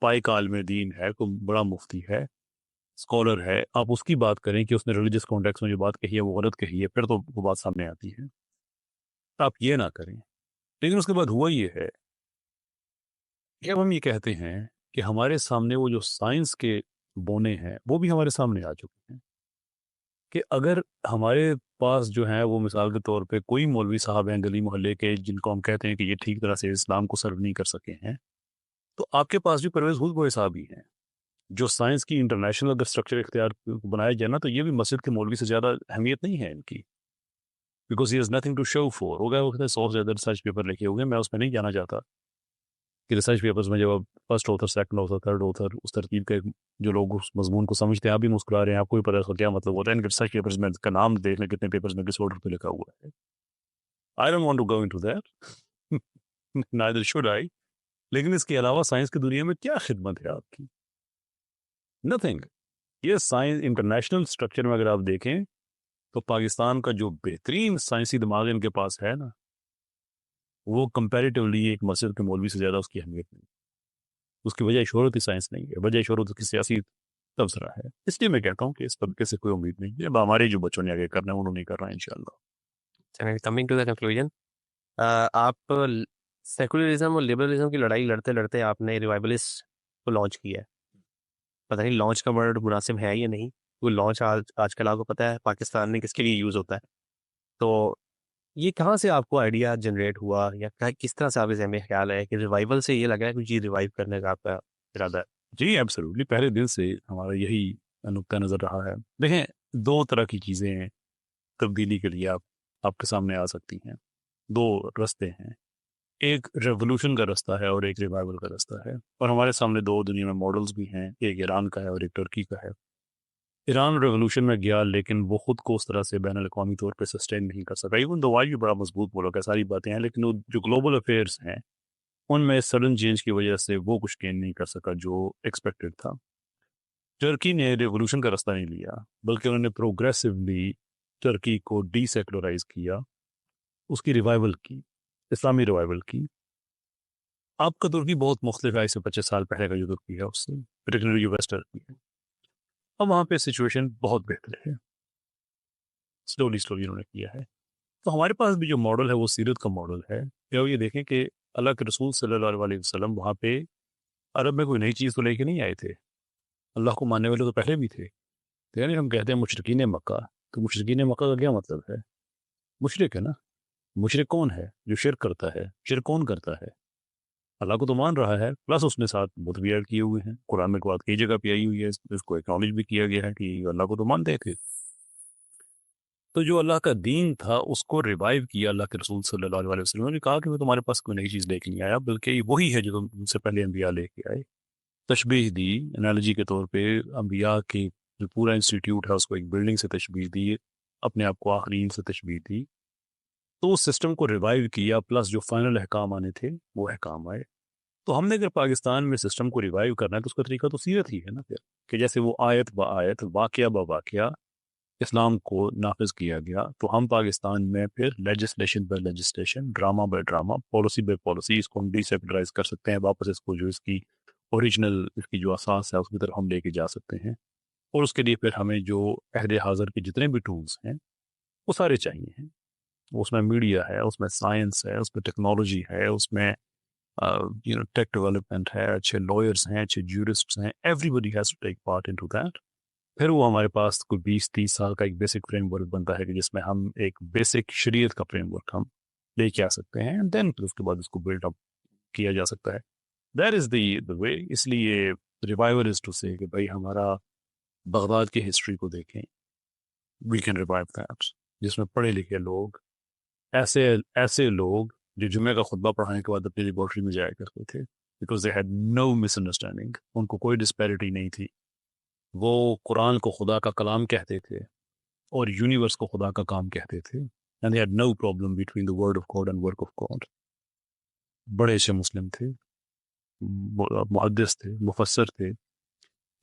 پائے کا عالم دین ہے، کوئی بڑا مفتی ہے، اسکالر ہے، آپ اس کی بات کریں کہ اس نے ریلیجس کانٹیکس میں جو بات کہی ہے وہ غلط کہی ہے، پھر تو وہ بات سامنے آتی ہے. آپ یہ نہ کریں. لیکن اس کے بعد ہوا یہ ہے کہ اب ہم یہ کہتے ہیں کہ ہمارے سامنے وہ جو سائنس کے بونے ہیں وہ بھی ہمارے سامنے آ چکے ہیں، کہ اگر ہمارے پاس جو ہیں وہ مثال کے طور پہ کوئی مولوی صاحب ہیں گلی محلے کے جن کو ہم کہتے ہیں کہ یہ ٹھیک طرح سے اسلام کو سرو نہیں کر سکے ہیں، تو آپ کے پاس بھی پرویز خود وہ صاحب ہی ہیں جو سائنس کی انٹرنیشنل اگر اسٹرکچر اختیار بنایا جائے نا، تو یہ بھی مسجد کے مولوی سے زیادہ اہمیت نہیں ہے ان کی، because he is nothing to show for. ہو گیا وہ 100 سے زیادہ ریسرچ پیپر لکھے ہوئے ہیں، میں اس میں نہیں جانا چاہتا کہ ریسرچ پیپرز میں جب آپ first author second author third author اس ترتیب کے جو لوگ اس مضمون کو سمجھتے ہیں آپ بھی مسکرا رہے ہیں، آپ کو بھی پتہ ہے کیا مطلب ہوتا ہے. ان کے ریسرچ پیپرز میں کا نام دیکھ لیں کتنے پیپرز میں کس آرڈر پہ لکھا ہوا ہے. I don't want to go into that neither should I. لیکن اس کے علاوہ سائنس کی دنیا میں کیا خدمت ہے آپ کی؟ نتھنگ. یہ سائنس انٹرنیشنل اسٹرکچر میں اگر آپ دیکھیں تو پاکستان کا جو بہترین سائنسی دماغ ان کے پاس ہے نا، وہ کمپیریٹیولی ایک مسجد کے مولوی سے زیادہ اس کی اہمیت نہیں. اس کی وجہ شہرت سائنس نہیں ہے، وجہ شہرت اس کی سیاسی تبصرہ ہے. اس لیے میں کہتا ہوں کہ اس طبقے سے کوئی امید نہیں ہے. اب ہمارے جو بچوں نے آگے کرنا ہے انہوں نہیں کر رہا ہے انشاءاللہ. کمنگ ٹو دا کنکلوژن، آپ سیکولرزم اور لبرلزم کی لڑائی لڑتے لڑتے آپ نے ریوائولسٹ کو لانچ کیا ہے. پتہ نہیں لانچ کا ورڈ مناسب ہے یا نہیں. وہ لانچ آج کل آپ کو پتہ ہے پاکستان میں کس کے لیے یوز ہوتا ہے. تو یہ کہاں سے آپ کو آئیڈیا جنریٹ ہوا یا کس طرح سے آپ کے ذہن میں خیال ہے کہ ریوائول سے یہ لگ رہا ہے کوئی چیز ریوائو کرنے کا آپ کا ارادہ ہے؟ جی ایبسلیوٹلی، پہلے دن سے ہمارا یہی نقطہ نظر رہا ہے. دیکھیں، دو طرح کی چیزیں ہیں تبدیلی کے لیے آپ کے سامنے آ سکتی ہیں. دو رستے ہیں، ایک ریولوشن کا رستہ ہے اور ایک ریوائول کا رستہ ہے. اور ہمارے سامنے دو دنیا میں ماڈلز بھی ہیں، ایک ایران کا ہے اور ایک ترکی کا ہے. ایران ریولوشن میں گیا لیکن وہ خود کو اس طرح سے بین الاقوامی طور پہ سسٹین نہیں کر سکا. ایون دو بھی بڑا مضبوط ملک ہے، ساری باتیں ہیں، لیکن وہ جو گلوبل افیئرس ہیں ان میں سڈن چینج کی وجہ سے وہ کچھ گین نہیں کر سکا جو ایکسپیکٹڈ تھا. ٹرکی نے ریولوشن کا راستہ نہیں لیا بلکہ انہوں نے پروگریسولی ٹرکی کو ڈی سیکولرائز کیا، اس کی ریوائول کی، اسلامی ریوائول کی. آپ کا ترکی بہت مختلف ہے اس سے 25 سال پہلے کا جو ترکی ہے اس سے، پرٹیکولرلی جو ویسٹ ٹرکی ہے. اب وہاں پہ سچویشن بہت بہتر ہے، سلولی انہوں نے کیا ہے. تو ہمارے پاس بھی جو ماڈل ہے وہ سیرت کا ماڈل ہے. یہ دیکھیں کہ اللہ کے رسول صلی اللہ علیہ وسلم وہاں پہ عرب میں کوئی نئی چیز تو لے کے نہیں آئے تھے. اللہ کو ماننے والے تو پہلے بھی تھے. یعنی ہم کہتے ہیں مشرکین مکہ، تو مشرکین مکہ کا کیا مطلب ہے؟ مشرک ہے نا. مشرک کون ہے؟ جو شرک کرتا ہے. شرک کون کرتا ہے؟ اللہ کو تو مان رہا ہے، پلس اس نے ساتھ بت بھی ایڈ کیے ہوئے ہیں. قرآن میں بات کئی جگہ پہ آئی ہوئی ہے، اس کو ایکنالج بھی کیا گیا ہے کہ اللہ کو تو مانتے تھے. تو جو اللہ کا دین تھا اس کو ریوائیو کیا اللہ کے رسول صلی اللہ علیہ وسلم نے. کہا کہ میں تمہارے پاس کوئی نئی چیز لے کے نہیں آیا، بلکہ یہ وہی ہے جو تم سے پہلے انبیاء لے کے آئے. تشبیح دی، انالوجی کے طور پہ انبیاء کے جو پورا انسٹیٹیوٹ ہے اس کو ایک بلڈنگ سے تشبیح دی، اپنے آپ کو آخرین سے تشبیح دی. تو اس سسٹم کو ریوائیو کیا، پلس جو فائنل احکام آنے تھے وہ احکام آئے. تو ہم نے اگر پاکستان میں سسٹم کو ریوائیو کرنا ہے تو اس کا طریقہ تو سیرت ہی ہے نا پھر، کہ جیسے وہ آیت با آیت، واقعہ با واقعہ اسلام کو نافذ کیا گیا، تو ہم پاکستان میں پھر legislation by legislation, drama by drama, policy by policy اس کو ہم ڈی سیکولرائز کر سکتے ہیں. واپس اس کو جو اس کی اوریجنل اس کی جو اساس ہے اس کی طرف ہم لے کے جا سکتے ہیں. اور اس کے لیے پھر ہمیں جو عہد حاضر کے جتنے بھی ٹولز ہیں وہ سارے چاہیے ہیں. اس میں میڈیا ہے، اس میں سائنس ہے، اس میں ٹیکنالوجی ہے، اس میں ٹیک ڈیولپمنٹ ہے، اچھے لائرس ہیں، اچھے جورسٹس ہیں. Everybody has to take part into that. پھر وہ ہمارے پاس کوئی 20-30 سال کا ایک بیسک فریم ورک بنتا ہے کہ جس میں ہم ایک بیسک شریعت کا فریم ورک ہم لے کے آ سکتے ہیں، اینڈ دین پھر اس کے بعد اس کو بلڈ اپ کیا جا سکتا ہے. دیٹ از دی وے. اس لیے ریوائول از ٹو سے کہ بھائی ہمارا بغداد کی ہسٹری کو دیکھیں، وی کین ریوائو دیٹ، جس میں پڑھے لکھے لوگ، ایسے لوگ جو جمعہ کا خطبہ پڑھانے کے بعد اپنی لیبارٹری میں جایا کرتے تھے، because they had no misunderstanding. ان کو کوئی ڈسپیرٹی نہیں تھی. وہ قرآن کو خدا کا کلام کہتے تھے اور یونیورس کو خدا کا کام کہتے تھے. and they had no problem between the word of God and work of God. بڑے سے مسلم تھے، محدث تھے، مفسر تھے.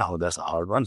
oh that's a hard one,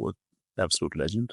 What absolute legend.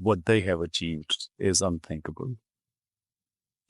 What they have achieved is unthinkable.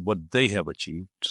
what they have achieved,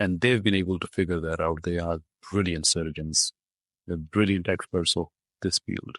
And they've been able to figure that out. They are brilliant surgeons, they're brilliant experts of this field.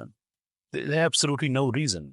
them? There's absolutely no reason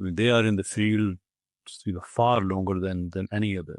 they are in the field far longer than any other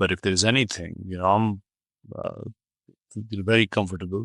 but if there is anything, I'm very comfortable,